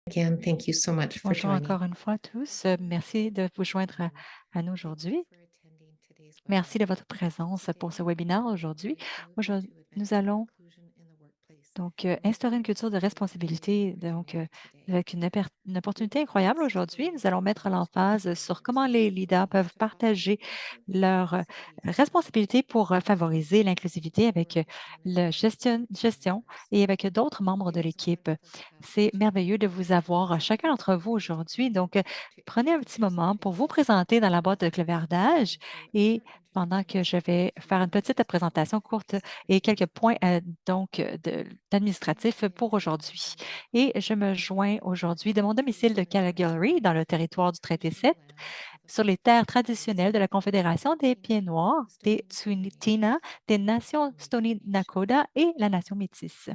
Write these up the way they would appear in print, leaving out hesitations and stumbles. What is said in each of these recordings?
Again, thank you so much for Bonjour joining. encore une fois à tous. Merci de vous joindre à nous aujourd'hui. Merci de votre présence pour ce webinaire aujourd'hui. Aujourd'hui, nous allons instaurer une culture de responsabilité, avec une opportunité incroyable aujourd'hui. Nous allons mettre l'emphase sur comment les leaders peuvent partager leurs responsabilités pour favoriser l'inclusivité avec la gestion et avec d'autres membres de l'équipe. C'est merveilleux de vous avoir chacun d'entre vous aujourd'hui. Prenez un petit moment pour vous présenter dans la boîte de clavardage et pendant que je vais faire une petite présentation courte et quelques points d'administratif pour aujourd'hui. Et je me joins aujourd'hui de mon domicile de Calgary, dans le territoire du Traité 7, sur les terres traditionnelles de la Confédération des Pieds Noirs, des Tsuut'ina, des nations Stoney Nakoda et la nation métisse.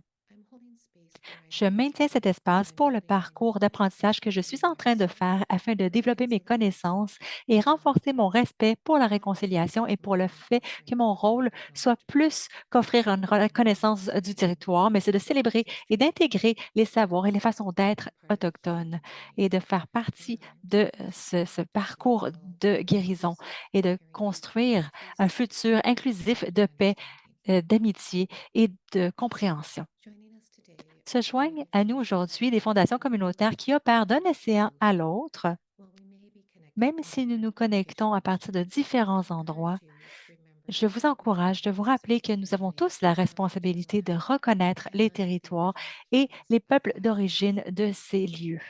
Je maintiens cet espace pour le parcours d'apprentissage que je suis en train de faire afin de développer mes connaissances et renforcer mon respect pour la réconciliation et pour le fait que mon rôle soit plus qu'offrir une reconnaissance du territoire, mais c'est de célébrer et d'intégrer les savoirs et les façons d'être autochtones et de faire partie de ce parcours de guérison et de construire un futur inclusif de paix, d'amitié et de compréhension. Se joignent à nous aujourd'hui des fondations communautaires qui opèrent d'un océan à l'autre, même si nous nous connectons à partir de différents endroits. Je vous encourage de vous rappeler que nous avons tous la responsabilité de reconnaître les territoires et les peuples d'origine de ces lieux.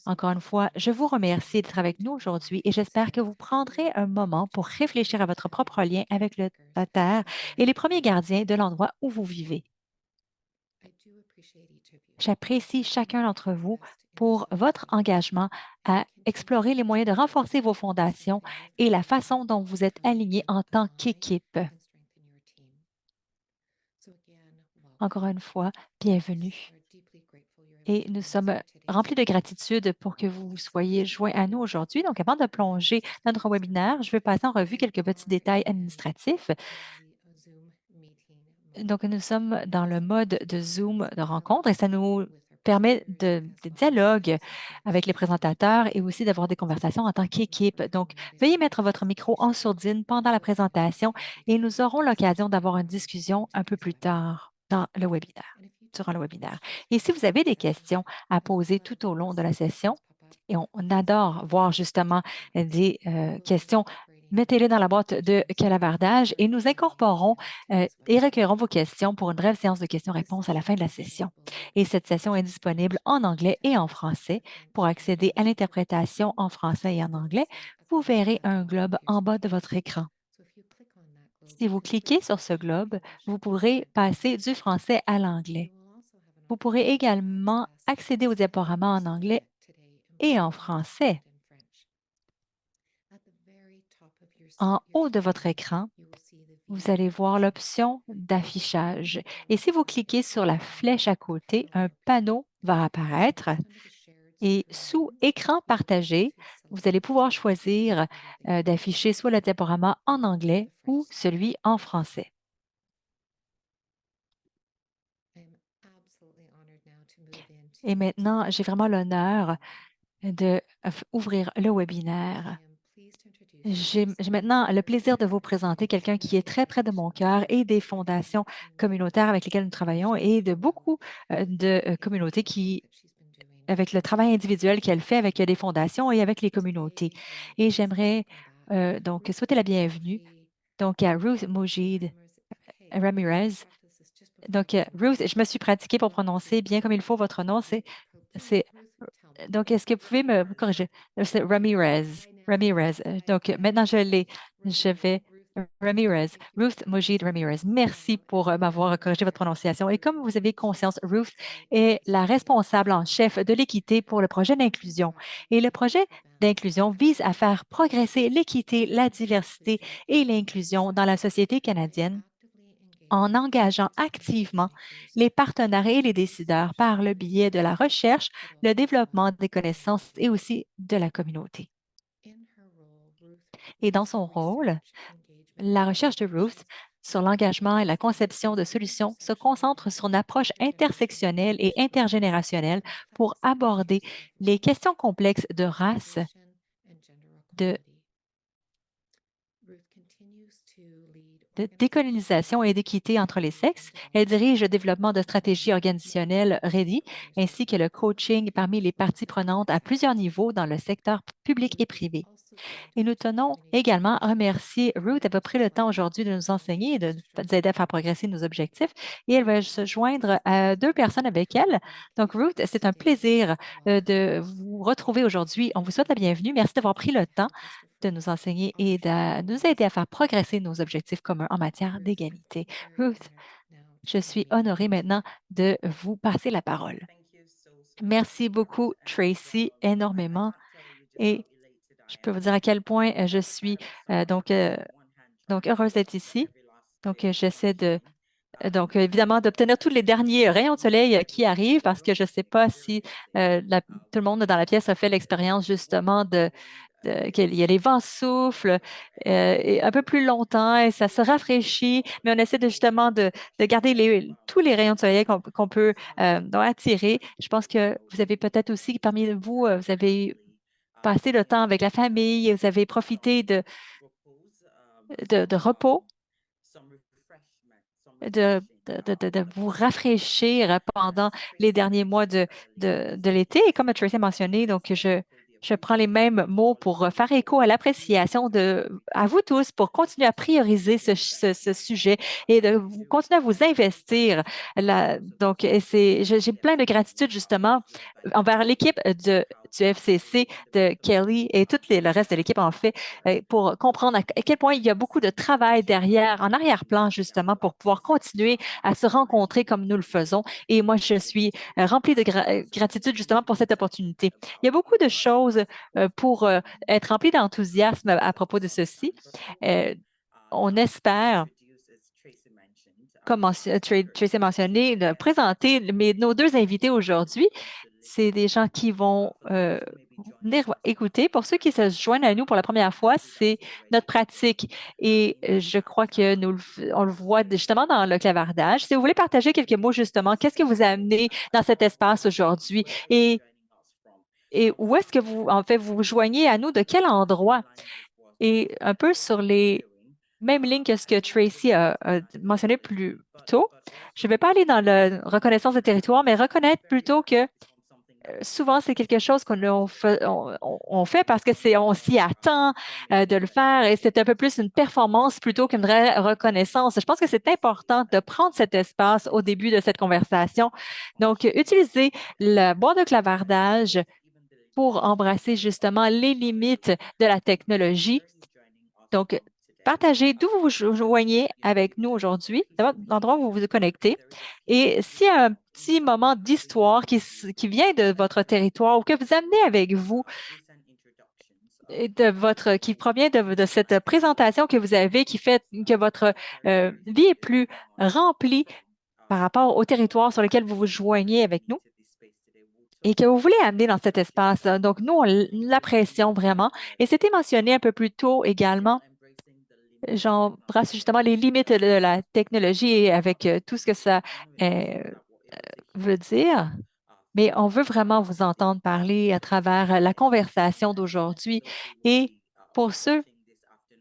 Encore une fois, je vous remercie d'être avec nous aujourd'hui et j'espère que vous prendrez un moment pour réfléchir à votre propre lien avec la Terre et les premiers gardiens de l'endroit où vous vivez. J'apprécie chacun d'entre vous pour votre engagement à explorer les moyens de renforcer vos fondations et la façon dont vous êtes alignés en tant qu'équipe. Encore une fois, bienvenue. Et nous sommes remplis de gratitude pour que vous soyez joints à nous aujourd'hui. Donc, avant de plonger dans notre webinaire, je vais passer en revue quelques petits détails administratifs. Donc, nous sommes dans le mode de Zoom de rencontre et ça nous permet de dialogue avec les présentateurs et aussi d'avoir des conversations en tant qu'équipe. Donc, veuillez mettre votre micro en sourdine pendant la présentation et nous aurons l'occasion d'avoir une discussion un peu plus tard dans le webinaire, durant le webinaire. Et si vous avez des questions à poser tout au long de la session, et on adore voir justement des questions, mettez-les dans la boîte de calavardage et nous incorporons et recueillerons vos questions pour une brève séance de questions-réponses à la fin de la session. Et cette session est disponible en anglais et en français. Pour accéder à l'interprétation en français et en anglais, vous verrez un globe en bas de votre écran. Si vous cliquez sur ce globe, vous pourrez passer du français à l'anglais. Vous pourrez également accéder aux diaporamas en anglais et en français. En haut de votre écran, vous allez voir l'option d'affichage. Et si vous cliquez sur la flèche à côté, un panneau va apparaître. Et sous Écran partagé, vous allez pouvoir choisir d'afficher soit le diaporama en anglais ou celui en français. Et maintenant, j'ai vraiment l'honneur d'ouvrir le webinaire. J'ai maintenant le plaisir de vous présenter quelqu'un qui est très près de mon cœur et des fondations communautaires avec lesquelles nous travaillons et de beaucoup de communautés avec le travail individuel qu'elle fait avec des fondations et avec les communautés. Et j'aimerais souhaiter la bienvenue à Ruth Mojid Ramirez. Ruth, je me suis pratiquée pour prononcer bien comme il faut votre nom. C'est est-ce que vous pouvez me corriger? C'est Ramirez. Ramirez. Maintenant, je l'ai. Je vais. Ramirez. Ruth Mojid Ramirez. Merci pour m'avoir corrigé votre prononciation. Et comme vous avez conscience, Ruth est la responsable en chef de l'équité pour le projet d'inclusion. Et le projet d'inclusion vise à faire progresser l'équité, la diversité et l'inclusion dans la société canadienne en engageant activement les partenaires et les décideurs par le biais de la recherche, le développement des connaissances et aussi de la communauté. Et dans son rôle, la recherche de Ruth sur l'engagement et la conception de solutions se concentre sur une approche intersectionnelle et intergénérationnelle pour aborder les questions complexes de race, de de décolonisation et d'équité entre les sexes. Elle dirige le développement de stratégies organisationnelles READY ainsi que le coaching parmi les parties prenantes à plusieurs niveaux dans le secteur public et privé. Et nous tenons également à remercier Ruth. Elle a pris le temps aujourd'hui de nous enseigner et de nous aider à faire progresser nos objectifs. Et elle va se joindre à deux personnes avec elle. Donc, Ruth, c'est un plaisir de vous retrouver aujourd'hui. On vous souhaite la bienvenue. Merci d'avoir pris le temps de nous enseigner et de nous aider à faire progresser nos objectifs communs en matière d'égalité. Ruth, je suis honorée maintenant de vous passer la parole. Merci beaucoup, Tracy, énormément. Et je peux vous dire à quel point je suis donc heureuse d'être ici. Donc, j'essaie évidemment, d'obtenir tous les derniers rayons de soleil qui arrivent parce que je ne sais pas si tout le monde dans la pièce a fait l'expérience justement qu'il y a les vents soufflent et un peu plus longtemps et ça se rafraîchit, mais on essaie de garder tous les rayons de soleil qu'on peut donc attirer. Je pense que vous avez peut-être aussi, parmi vous, vous avez passé le temps avec la famille, vous avez profité de repos de vous rafraîchir pendant les derniers mois de l'été. Et comme Tracy a mentionné, donc je prends les mêmes mots pour faire écho à l'appréciation à vous tous pour continuer à prioriser ce sujet et continuer à vous investir. Donc, j'ai plein de gratitude justement envers l'équipe du FCC, de Kelly et le reste de l'équipe en fait, pour comprendre à quel point il y a beaucoup de travail derrière, en arrière-plan justement, pour pouvoir continuer à se rencontrer comme nous le faisons. Et moi, je suis remplie de gratitude justement pour cette opportunité. Il y a beaucoup de choses pour être remplie d'enthousiasme à propos de ceci. Euh, on espère, comme Tracy a mentionné, de présenter nos deux invités aujourd'hui. C'est des gens qui vont venir écouter. Pour ceux qui se joignent à nous pour la première fois, c'est notre pratique. Et je crois que on le voit justement dans le clavardage. Si vous voulez partager quelques mots justement, qu'est-ce que vous a amené dans cet espace aujourd'hui et où est-ce que en fait, vous vous joignez à nous, de quel endroit? Et un peu sur les mêmes lignes que ce que Tracy a mentionné plus tôt, je ne vais pas aller dans la reconnaissance de territoire, mais reconnaître plutôt que souvent, c'est quelque chose on fait parce que on s'y attend de le faire et c'est un peu plus une performance plutôt qu'une vraie reconnaissance. Je pense que c'est important de prendre cet espace au début de cette conversation. Donc, utiliser la boîte de clavardage pour embrasser justement les limites de la technologie. Donc, partagez d'où vous vous joignez avec nous aujourd'hui, l'endroit où vous vous connectez. Et s'il y a un petit moment d'histoire qui vient de votre territoire ou que vous amenez avec vous, et qui provient de cette présentation que vous avez, qui fait que votre vie est plus remplie par rapport au territoire sur lequel vous vous joignez avec nous et que vous voulez amener dans cet espace. Donc, nous, on l'apprécions vraiment. Et c'était mentionné un peu plus tôt également. J'embrasse justement les limites de la technologie et avec tout ce que ça euh, veut dire. Mais on veut vraiment vous entendre parler à travers la conversation d'aujourd'hui. Et pour ceux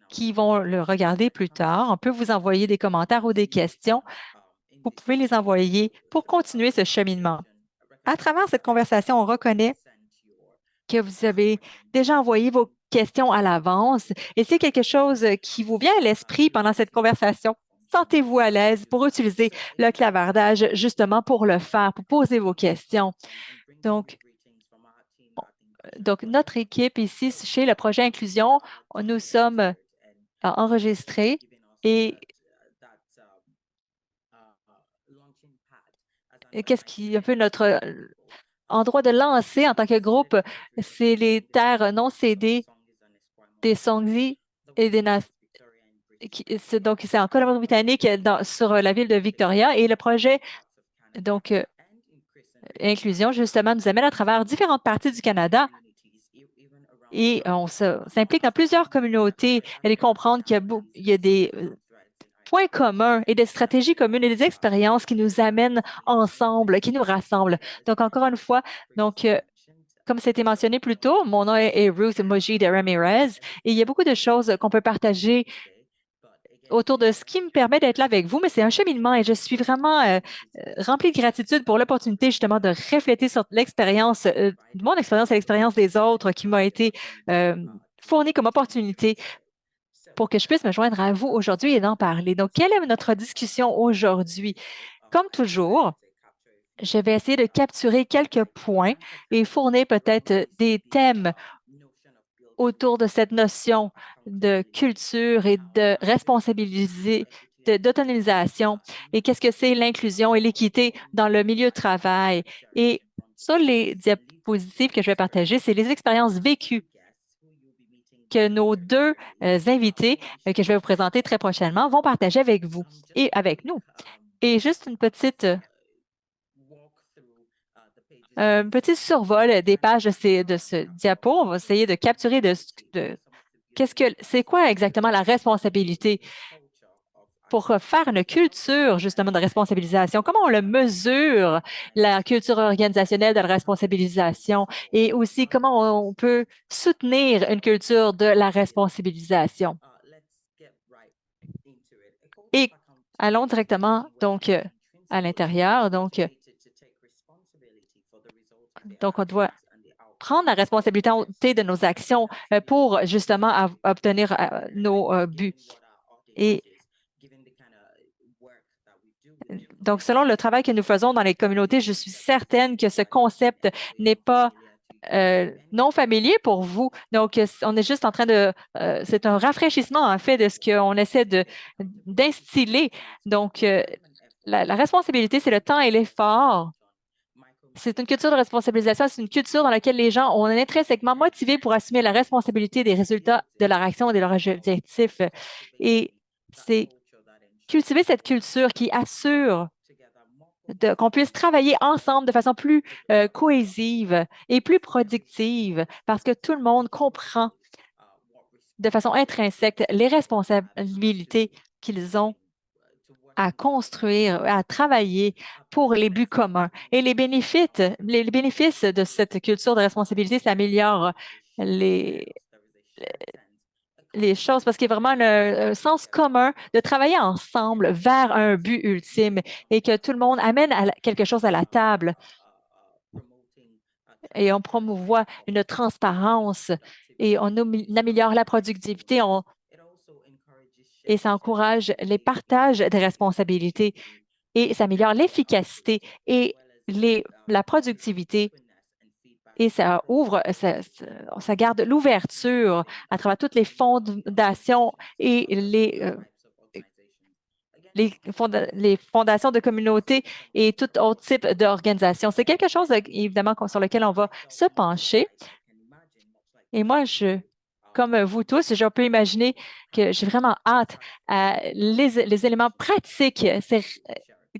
qui vont le regarder plus tard, on peut vous envoyer des commentaires ou des questions. Vous pouvez les envoyer pour continuer ce cheminement. À travers cette conversation, on reconnaît que vous avez déjà envoyé vos questions à l'avance et c'est quelque chose qui vous vient à l'esprit pendant cette conversation. Sentez-vous à l'aise pour utiliser le clavardage justement pour le faire, pour poser vos questions. Donc, notre équipe ici chez le projet Inclusion, nous sommes enregistrés et qu'est-ce qui est un peu notre endroit de lancer en tant que groupe, c'est les terres non cédées des Songzi et des donc, c'est en Colombie-Britannique sur la ville de Victoria et le projet donc Inclusion, justement, nous amène à travers différentes parties du Canada et on s'implique dans plusieurs communautés et comprendre qu'il y a des points communs et des stratégies communes et des expériences qui nous amènent ensemble, qui nous rassemblent. Donc, encore une fois, donc, comme c'était mentionné plus tôt, mon nom est Ruth Moji de Ramirez et il y a beaucoup de choses qu'on peut partager autour de ce qui me permet d'être là avec vous, mais c'est un cheminement et je suis vraiment remplie de gratitude pour l'opportunité justement de refléter sur l'expérience, mon expérience et l'expérience des autres qui m'a été euh, fournie comme opportunité pour que je puisse me joindre à vous aujourd'hui et d'en parler. Donc, quelle est notre discussion aujourd'hui? Comme toujours, je vais essayer de capturer quelques points et fournir peut-être des thèmes autour de cette notion de culture et de responsabiliser, d'autonomisation et qu'est-ce que c'est l'inclusion et l'équité dans le milieu de travail. Et sur les diapositives que je vais partager, c'est les expériences vécues que nos deux invités que je vais vous présenter très prochainement vont partager avec vous et avec nous. Et juste une petite un petit survol des pages de ce diapo. On va essayer de capturer qu'est-ce que c'est quoi exactement la responsabilité pour faire une culture justement de responsabilisation. Comment on le mesure, la culture organisationnelle de la responsabilisation et aussi comment on peut soutenir une culture de la responsabilisation. Et allons directement donc à l'intérieur. Donc, on doit prendre la responsabilité de nos actions pour justement obtenir nos buts. Et donc, selon le travail que nous faisons dans les communautés, je suis certaine que ce concept n'est pas non familier pour vous. Donc, on est juste en train c'est un rafraîchissement en fait de ce qu'on essaie d'instiller. Donc, la responsabilité, c'est le temps et l'effort. C'est une culture de responsabilisation, c'est une culture dans laquelle les gens ont intrinsèquement motivés pour assumer la responsabilité des résultats de leur action et de leurs objectifs. Et c'est cultiver cette culture qui assure qu'on puisse travailler ensemble de façon plus cohésive et plus productive parce que tout le monde comprend de façon intrinsèque les responsabilités qu'ils ont à construire, à travailler pour les buts communs. Et les bénéfices de cette culture de responsabilité, ça améliore les, les choses parce qu'il y a vraiment un sens commun de travailler ensemble vers un but ultime et que tout le monde amène quelque chose à la table et on promouvoit une transparence et on améliore la productivité et ça encourage les partages des responsabilités et ça améliore l'efficacité et la productivité et ça ouvre, ça garde l'ouverture à travers toutes les fondations et les fondations de communautés et tout autre type d'organisation. C'est quelque chose, évidemment, sur lequel on va se pencher. Et moi, comme vous tous, je peux imaginer que j'ai vraiment hâte à les éléments pratiques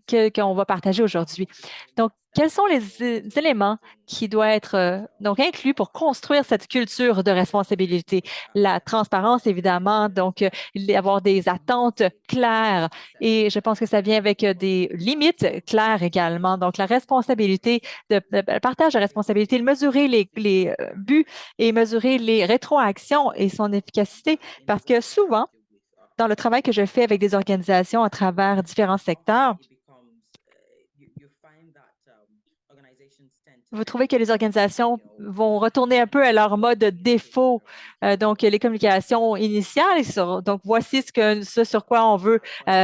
qu'on va partager aujourd'hui. Donc, quels sont les éléments qui doivent être donc inclus pour construire cette culture de responsabilité? La transparence, évidemment, donc avoir des attentes claires et je pense que ça vient avec des limites claires également. Donc, la responsabilité, le partage de responsabilité, de mesurer les buts et mesurer les rétroactions et son efficacité parce que souvent, dans le travail que je fais avec des organisations à travers différents secteurs, vous trouvez que les organisations vont retourner un peu à leur mode défaut, donc les communications initiales. Donc, voici ce sur quoi on veut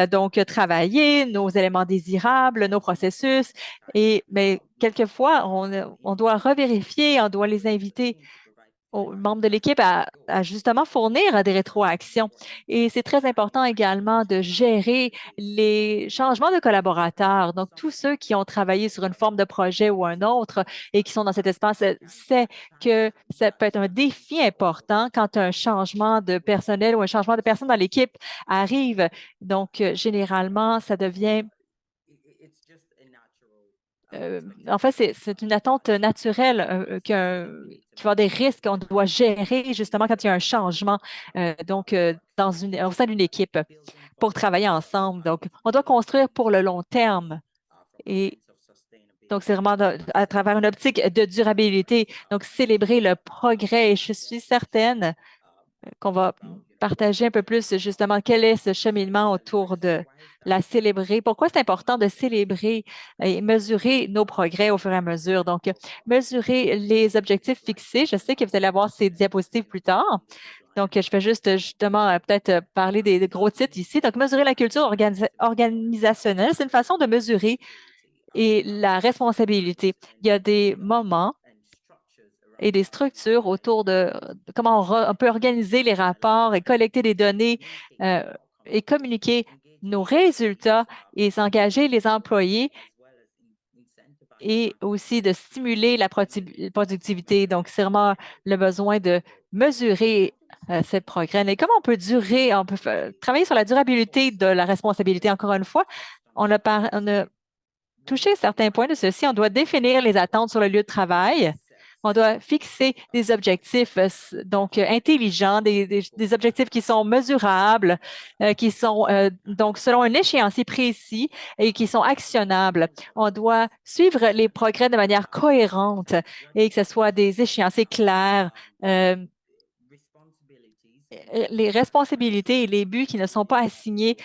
donc travailler, nos éléments désirables, nos processus. Mais quelquefois, on doit revérifier, on doit les inviter aux membres de l'équipe à justement fournir des rétroactions. Et c'est très important également de gérer les changements de collaborateurs. Donc, tous ceux qui ont travaillé sur une forme de projet ou un autre et qui sont dans cet espace savent que ça peut être un défi important quand un changement de personnel ou un changement de personne dans l'équipe arrive. Donc, généralement, ça devient en fait, c'est une attente naturelle qu'il va y avoir des risques qu'on doit gérer justement quand il y a un changement, au sein d'une équipe pour travailler ensemble. Donc, on doit construire pour le long terme. Et donc, c'est vraiment à travers une optique de durabilité. Donc, célébrer le progrès. Et je suis certaine qu'on va partager un peu plus justement quel est ce cheminement autour de la célébrer. Pourquoi c'est important de célébrer et mesurer nos progrès au fur et à mesure. Donc, mesurer les objectifs fixés. Je sais que vous allez avoir ces diapositives plus tard. Donc, je vais juste justement peut-être parler des gros titres ici. Donc, mesurer la culture organisationnelle, c'est une façon de mesurer et la responsabilité. Il y a des moments et des structures autour de comment on peut organiser les rapports et collecter des données euh, et communiquer nos résultats et s'engager les employés et aussi de stimuler la productivité. Donc, c'est vraiment le besoin de mesurer ce progrès. Et comment on peut travailler sur la durabilité de la responsabilité. Encore une fois, on a toucher certains points de ceci, on doit définir les attentes sur le lieu de travail. On doit fixer des objectifs intelligents, des objectifs qui sont mesurables, qui sont donc selon un échéancier précis et qui sont actionnables. On doit suivre les progrès de manière cohérente et que ce soit des échéanciers clairs. euh, les responsabilités et les buts qui ne sont pas assignés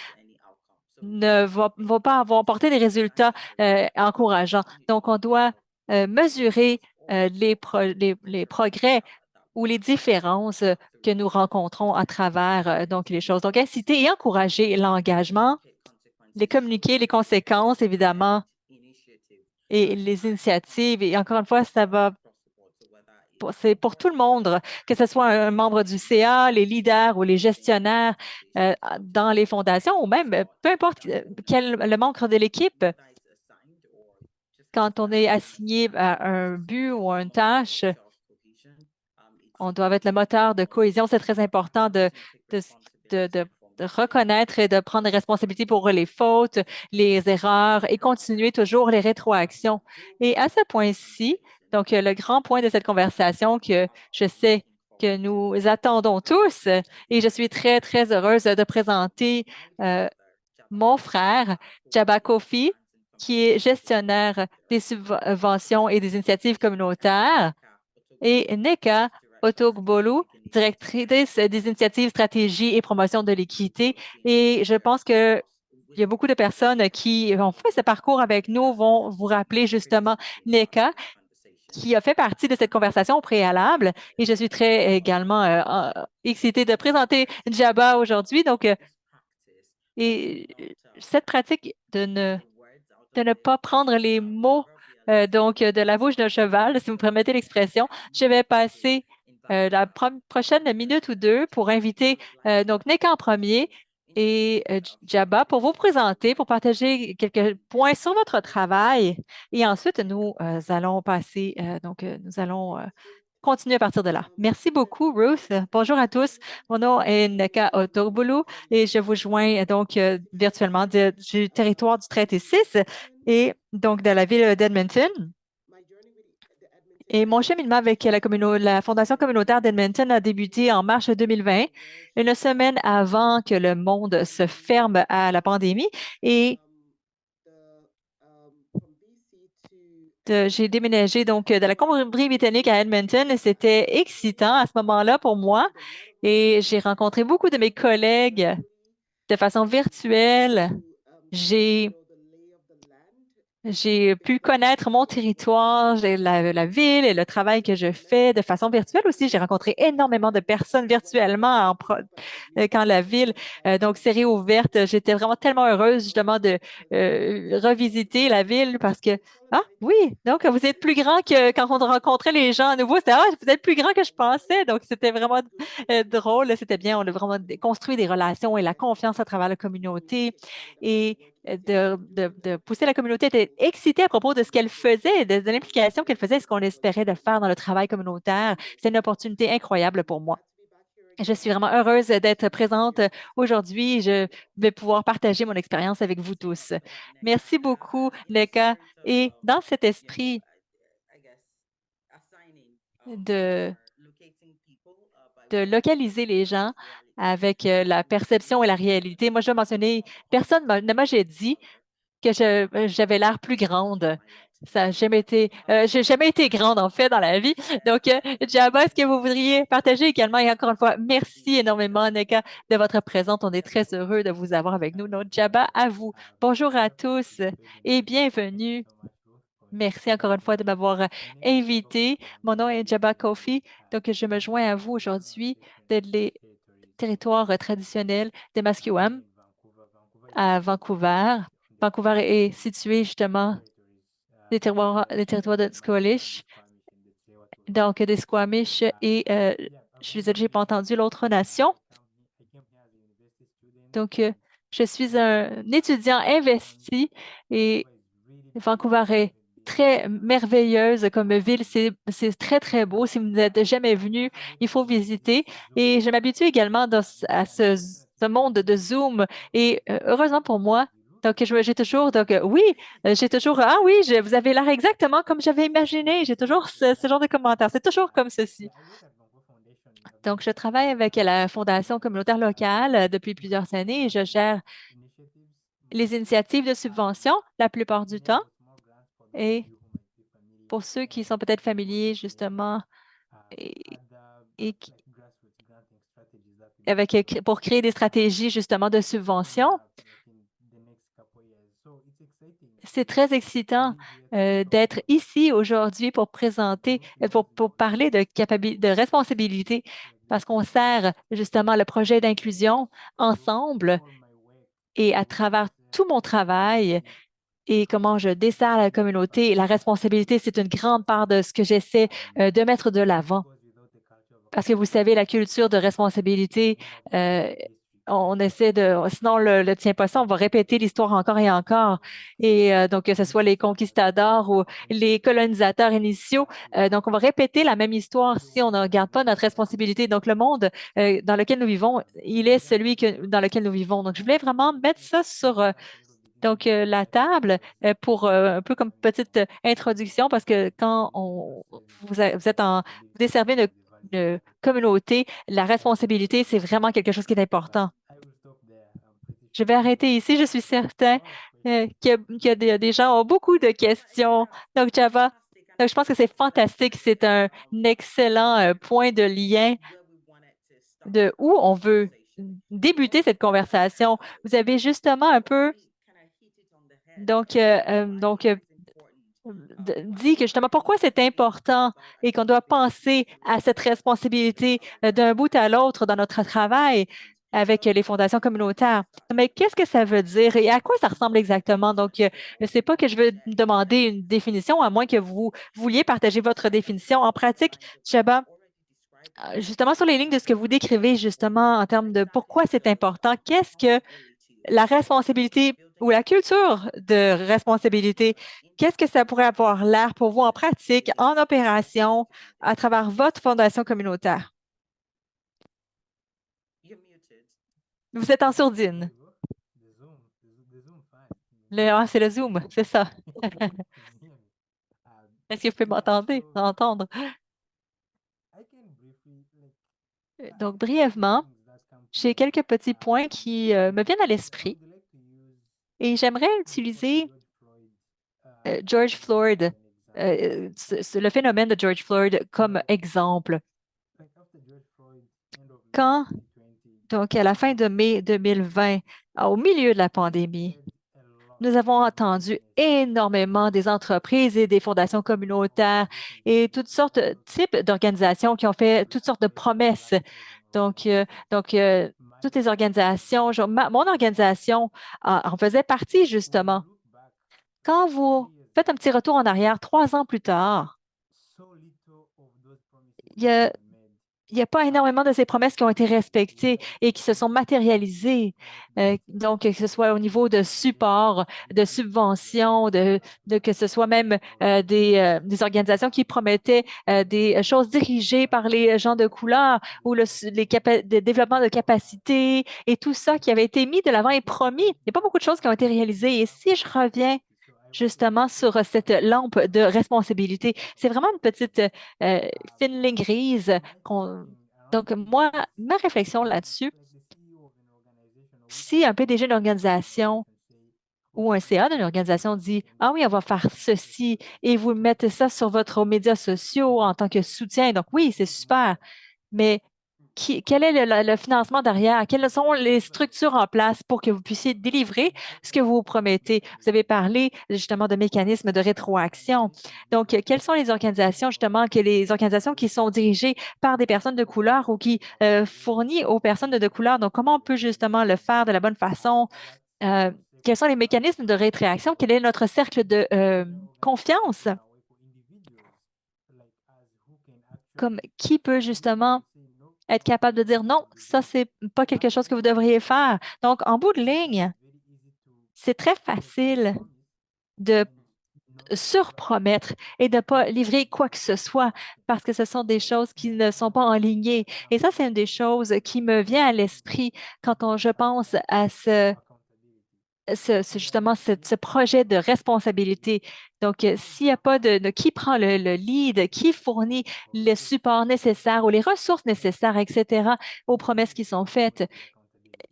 ne vont pas avoir porté des résultats encourageants. Donc, on doit mesurer les progrès ou les différences que nous rencontrons à travers donc les choses. Donc, inciter et encourager l'engagement, les communiquer, les conséquences, évidemment, et les initiatives. Et encore une fois, c'est pour tout le monde, que ce soit un membre du CA, les leaders ou les gestionnaires dans les fondations, ou même peu importe le membre de l'équipe, quand on est assigné à un but ou à une tâche, on doit être le moteur de cohésion. C'est très important de, de- de- de reconnaître et de prendre des responsabilités pour les fautes, les erreurs et continuer toujours les rétroactions. Et à ce point-ci, donc le grand point de cette conversation que je sais que nous attendons tous, et je suis très, très heureuse de présenter euh, mon frère, Jabba Kofi, qui est gestionnaire des subventions et des initiatives communautaires et Neka Otogbolu, directrice des initiatives, stratégie et promotion de l'équité. Et je pense que il y a beaucoup de personnes qui ont fait ce parcours avec nous, vont vous rappeler justement Neka, qui a fait partie de cette conversation au préalable. Et je suis très également excitée de présenter Jabba aujourd'hui. Cette pratique de ne pas prendre les mots de la bouche d'un cheval, si vous me permettez l'expression. Je vais passer prochaine minute ou deux pour inviter donc Nick en premier et Jabba pour vous présenter, pour partager quelques points sur votre travail. Et ensuite, nous allons passer, nous allons continuer à partir de là. Merci beaucoup, Ruth. Bonjour à tous. Mon nom est Neka Otogbulu et je vous joins virtuellement du territoire du Traité 6 et donc de la ville d'Edmonton. Et mon cheminement avec la Fondation communautaire d'Edmonton a débuté en mars 2020, une semaine avant que le monde se ferme à la pandémie. Et j'ai déménagé de la Colombie-Britannique à Edmonton et c'était excitant à ce moment-là pour moi. Et j'ai rencontré beaucoup de mes collègues de façon virtuelle. J'ai J'ai pu connaître mon territoire, la ville et le travail que je fais de façon virtuelle aussi. J'ai rencontré énormément de personnes virtuellement quand la ville s'est réouverte. J'étais vraiment tellement heureuse justement de revisiter la ville parce que ah oui, donc vous êtes plus grand que quand on rencontrait les gens à nouveau. C'était vous êtes plus grand que je pensais. Donc c'était vraiment drôle. C'était bien. On a vraiment construit des relations et la confiance à travers la communauté et de pousser la communauté à être excitée à propos de ce qu'elle faisait, de l'implication qu'elle faisait, ce qu'on espérait de faire dans le travail communautaire. C'est une opportunité incroyable pour moi. Je suis vraiment heureuse d'être présente aujourd'hui. Je vais pouvoir partager mon expérience avec vous tous. Merci beaucoup, Neka. Et dans cet esprit de, de localiser les gens avec la perception et la réalité, moi, je vais mentionner, personne ne m'a jamais dit que j'avais l'air plus grande. Ça n'a jamais été, j'ai jamais été grande en fait dans la vie. Donc, Jabba, est-ce que vous voudriez partager également? Et encore une fois, merci énormément, Neka, de votre présence. On est très heureux de vous avoir avec nous. Donc, Jabba, à vous. Bonjour à tous et bienvenue. Merci encore une fois de m'avoir invité. Mon nom est Jabba Kofi. Donc, je me joins à vous aujourd'hui les territoires traditionnels des Musqueam à Vancouver. Vancouver est situé justement des territoires de Squamish, donc des Squamish et je suis désolée, j'ai pas entendu l'autre nation. Donc, je suis un étudiant investi et Vancouver est très merveilleuse comme ville. C'est très, très beau. Si vous n'êtes jamais venu, il faut visiter. Et je m'habitue également à ce monde de Zoom. Et heureusement pour moi, donc j'ai toujours, donc oui, j'ai toujours, ah oui, vous avez l'air exactement comme j'avais imaginé. J'ai toujours ce genre de commentaires. C'est toujours comme ceci. Donc, je travaille avec la Fondation communautaire locale depuis plusieurs années et je gère les initiatives de subvention la plupart du temps. Et pour ceux qui sont peut-être familiers justement et, et pour créer des stratégies justement de subvention, c'est très excitant d'être ici aujourd'hui pour présenter, pour parler de responsabilité, parce qu'on sert justement le projet d'inclusion ensemble et à travers tout mon travail et comment je dessers la communauté. La responsabilité, c'est une grande part de ce que j'essaie de mettre de l'avant. Parce que vous savez, la culture de responsabilité, euh, on essaie de, sinon le tien pas ça, on va répéter l'histoire encore et encore. Et donc, que ce soit les conquistadors ou les colonisateurs initiaux, donc on va répéter la même histoire si on ne regarde pas notre responsabilité. Donc, le monde dans lequel nous vivons, il est celui dans lequel nous vivons. Donc, je voulais vraiment mettre ça sur la table pour un peu comme petite introduction, parce que vous êtes vous desservez une communauté, la responsabilité, c'est vraiment quelque chose qui est important. Je vais arrêter ici. Je suis certain des gens ont beaucoup de questions. Donc, Java, donc, je pense que c'est fantastique. C'est un excellent point de lien de où on veut débuter cette conversation. Vous avez justement un peu donc, dit que justement pourquoi c'est important et qu'on doit penser à cette responsabilité d'un bout à l'autre dans notre travail avec les fondations communautaires. Mais qu'est-ce que ça veut dire et à quoi ça ressemble exactement? Donc, c'est pas que je veux demander une définition, à moins que vous vouliez partager votre définition. En pratique, Shaba, justement sur les lignes de ce que vous décrivez justement en termes de pourquoi c'est important, qu'est-ce que la responsabilité ou la culture de responsabilité, qu'est-ce que ça pourrait avoir l'air pour vous en pratique, en opération, à travers votre fondation communautaire? Vous êtes en sourdine. C'est le Zoom, c'est ça. Est-ce que vous pouvez entendre? Donc, brièvement, j'ai quelques petits points qui me viennent à l'esprit et j'aimerais utiliser George Floyd, le phénomène de George Floyd comme exemple. Quand, donc à la fin de mai 2020, au milieu de la pandémie, nous avons entendu énormément des entreprises et des fondations communautaires et toutes sortes de types d'organisations qui ont fait toutes sortes de promesses. Donc, euh, donc, toutes les organisations, mon organisation en faisait partie justement. Quand vous faites un petit retour en arrière, 3 ans plus tard, il n'y a pas énormément de ces promesses qui ont été respectées et qui se sont matérialisées. Donc, que ce soit au niveau de support, de subventions, que ce soit même des organisations qui promettaient des choses dirigées par les gens de couleur ou le développement de capacités et tout ça qui avait été mis de l'avant et promis. Il n'y a pas beaucoup de choses qui ont été réalisées. Et si je reviens justement sur cette lampe de responsabilité, c'est vraiment une petite fine ligne grise qu'on donc, moi, ma réflexion là-dessus, si un PDG d'une organisation ou un CA d'une organisation dit, ah oui, on va faire ceci et vous mettez ça sur votre médias sociaux en tant que soutien, donc oui, c'est super, mais quel est le financement derrière? Quelles sont les structures en place pour que vous puissiez délivrer ce que vous promettez? Vous avez parlé justement de mécanismes de rétroaction. Donc, quelles sont les organisations, justement, que les organisations qui sont dirigées par des personnes de couleur ou qui fournissent aux personnes de couleur? Donc, comment on peut justement le faire de la bonne façon? Euh, Quels sont les mécanismes de rétroaction? Quel est notre cercle de confiance? Comme qui peut justement être capable de dire non, ça, c'est pas quelque chose que vous devriez faire. Donc, en bout de ligne, c'est très facile de surpromettre et de ne pas livrer quoi que ce soit parce que ce sont des choses qui ne sont pas alignées. Et ça, c'est une des choses qui me vient à l'esprit quand je pense à justement ce projet de responsabilité. Donc, s'il n'y a pas de qui prend le lead, qui fournit le support nécessaire ou les ressources nécessaires, etc., aux promesses qui sont faites,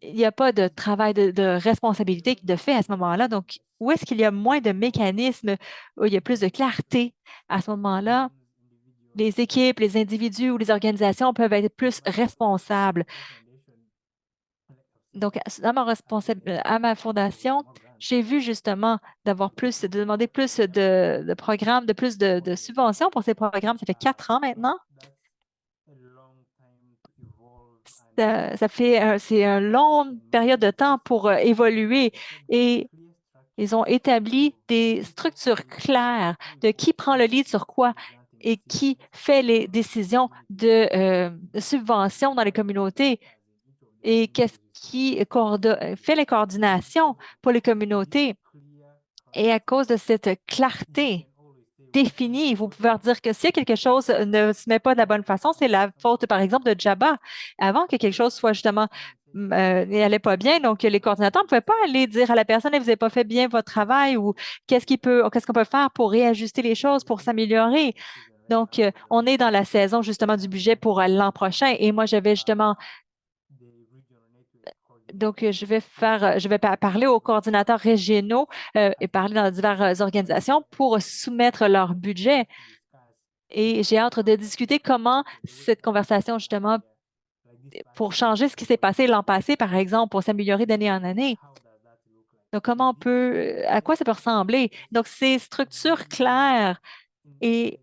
il n'y a pas de travail de responsabilité de fait à ce moment-là. Donc, où est-ce qu'il y a moins de mécanismes, où il y a plus de clarté à ce moment-là? Les équipes, les individus ou les organisations peuvent être plus responsables. Donc, à ma fondation, j'ai vu justement de demander plus de programmes, de plus de subventions pour ces programmes. Ça fait 4 ans maintenant. C'est une longue période de temps pour évoluer et ils ont établi des structures claires de qui prend le lead sur quoi et qui fait les décisions de subvention dans les communautés et qu'est-ce qui fait les coordinations pour les communautés. Et à cause de cette clarté définie, vous pouvez leur dire que si quelque chose ne se met pas de la bonne façon, c'est la faute, par exemple, de Jabba. Avant que quelque chose soit justement n'allait pas bien, donc les coordinateurs ne pouvaient pas aller dire à la personne, vous n'avez pas fait bien votre travail ou qu'est-ce qu'on peut faire pour réajuster les choses, pour s'améliorer. Donc, on est dans la saison justement du budget pour l'an prochain. Et moi, j'avais justement donc, je vais parler aux coordinateurs régionaux et parler dans diverses organisations pour soumettre leur budget. Et j'ai hâte de discuter comment cette conversation, justement, pour changer ce qui s'est passé l'an passé, par exemple, pour s'améliorer d'année en année. Donc, à quoi ça peut ressembler? Donc, ces structures claires et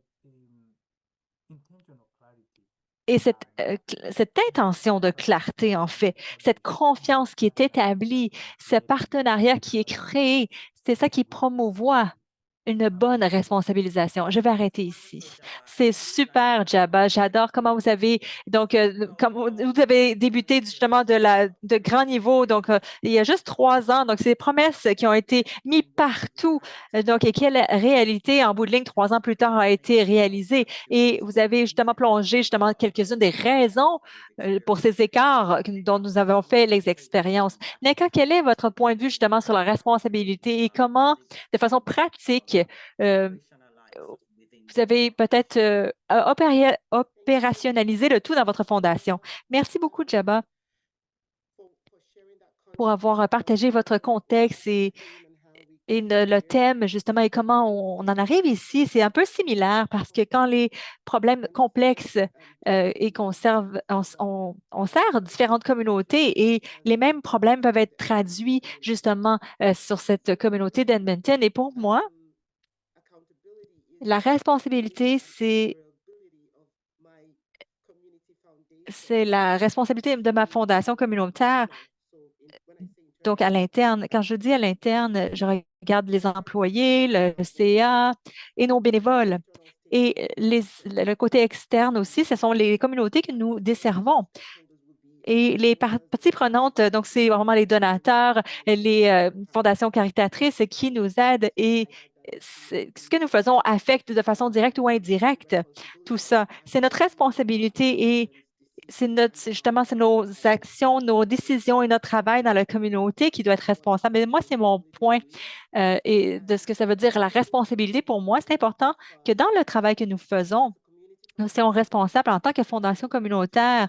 cette intention de clarté, en fait, cette confiance qui est établie, ce partenariat qui est créé, c'est ça qui promouvoit une bonne responsabilisation. Je vais arrêter ici. C'est super, Jabba. J'adore comment vous avez comme vous avez débuté justement de grand niveau. Donc, il y a juste 3 ans. Donc, c'est des promesses qui ont été mises partout. Donc, et quelle réalité en bout de ligne 3 ans plus tard a été réalisée. Et vous avez justement plongé justement quelques-unes des raisons pour ces écarts dont nous avons fait les expériences. Neka, quel est votre point de vue justement sur la responsabilité et comment de façon pratique, euh, vous avez peut-être opérationnalisé le tout dans votre fondation. Merci beaucoup, Jabba, pour avoir partagé votre contexte et le thème, justement, et comment on en arrive ici. C'est un peu similaire parce que quand les problèmes complexes et on sert différentes communautés et les mêmes problèmes peuvent être traduits justement sur cette communauté d'Edmonton. Et pour moi, la responsabilité, c'est la responsabilité de ma fondation communautaire. Donc, à l'interne, quand je dis à l'interne, je regarde les employés, le CA et nos bénévoles. Et le côté externe aussi, ce sont les communautés que nous desservons. Et les parties prenantes, donc c'est vraiment les donateurs, les fondations caritatrices qui nous aident et ce que nous faisons affecte de façon directe ou indirecte tout ça. C'est notre responsabilité et justement, c'est nos actions, nos décisions et notre travail dans la communauté qui doit être responsable. Mais moi, c'est mon point et de ce que ça veut dire la responsabilité pour moi. C'est important que dans le travail que nous faisons, nous sommes responsables en tant que fondation communautaire.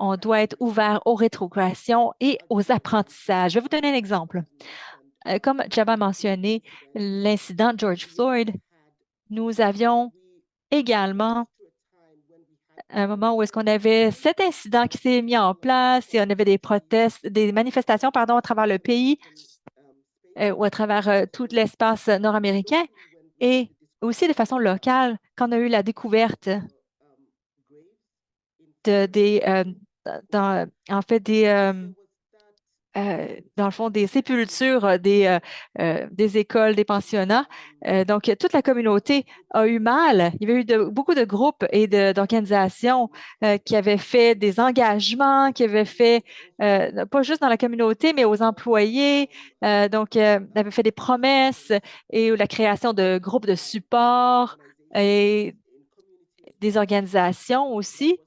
On doit être ouvert aux rétrogressions et aux apprentissages. Je vais vous donner un exemple. Comme j'avais mentionné, l'incident de George Floyd, nous avions également un moment où est-ce qu'on avait cet incident qui s'est mis en place et on avait des protestes, des manifestations, pardon, à travers le pays ou à travers tout l'espace nord-américain et aussi de façon locale quand on a eu la découverte des, en fait, dans le fond, des sépultures des écoles, des pensionnats. Donc, toute la communauté a eu mal. Il y avait eu beaucoup de groupes et d'organisations qui avaient fait des engagements, qui avaient fait, pas juste dans la communauté, mais aux employés. Donc, avaient fait des promesses et la création de groupes de support et des organisations aussi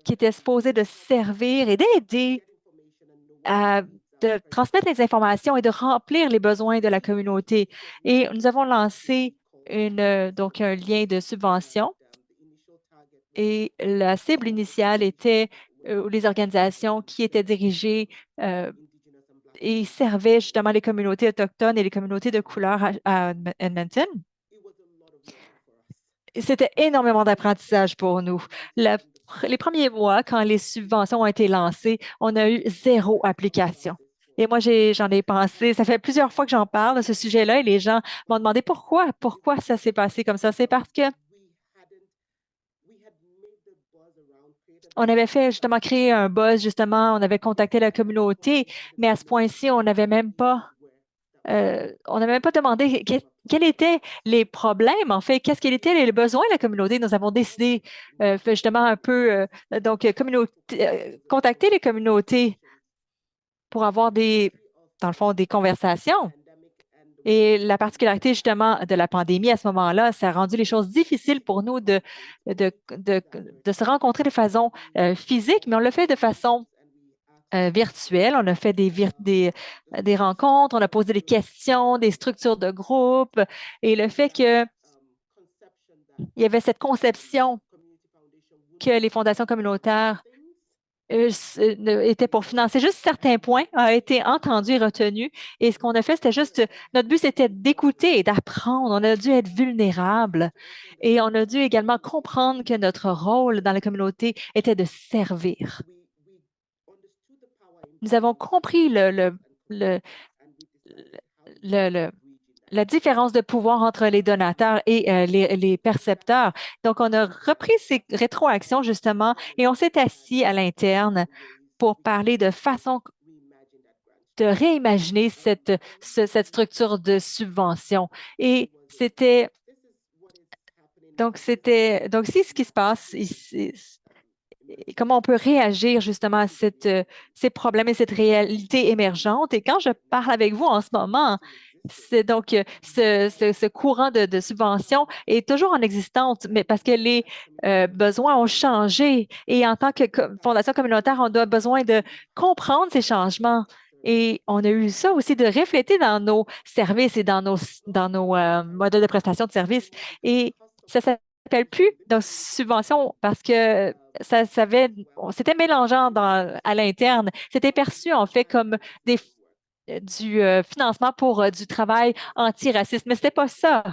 qui étaient supposées de servir et d'aider à de transmettre les informations et de remplir les besoins de la communauté. Et nous avons lancé donc un lien de subvention et la cible initiale était les organisations qui étaient dirigées euh, et servaient justement les communautés autochtones et les communautés de couleur à Edmonton. C'était énormément d'apprentissage pour nous. Les premiers mois, quand les subventions ont été lancées, on a eu zéro application. Et moi, j'en ai pensé, ça fait plusieurs fois que j'en parle de ce sujet-là et les gens m'ont demandé pourquoi ça s'est passé comme ça. C'est parce que on avait fait justement créer un buzz, justement, on avait contacté la communauté, mais à ce point-ci, on n'avait même pas demandé quels étaient les problèmes, en fait, qu'est-ce qu'ils étaient les besoins de la communauté. Nous avons décidé fait justement un peu, contacter les communautés pour avoir dans le fond, des conversations. Et la particularité justement de la pandémie à ce moment-là, ça a rendu les choses difficiles pour nous de se rencontrer de façon physique, mais on l'a fait de façon virtuelle. On a fait des rencontres, on a posé des questions, des structures de groupe. Et le fait qu'il y avait cette conception que les fondations communautaires étaient pour financer juste certains points a été entendu et retenu. Et ce qu'on a fait, c'était juste, notre but, c'était d'écouter et d'apprendre. On a dû être vulnérable et on a dû également comprendre que notre rôle dans la communauté était de servir. Nous avons compris le- le- la différence de pouvoir entre les donateurs et les percepteurs. Donc, on a repris ces rétroactions justement et on s'est assis à l'interne pour parler de façon de réimaginer cette structure de subvention. Et donc c'est ce qui se passe ici. Et comment on peut réagir justement à ces problèmes et cette réalité émergente. Et quand je parle avec vous en ce moment, c'est donc ce courant de subvention est toujours en existence, mais parce que les besoins ont changé. Et en tant que fondation communautaire, on a besoin de comprendre ces changements. Et on a eu ça aussi de refléter dans nos services et dans nos modèles de prestation de services. Et ça s'appelle plus donc subvention parce que on s'était mélangeant à l'interne. C'était perçu en fait comme du financement pour du travail antiraciste, mais c'était pas ça.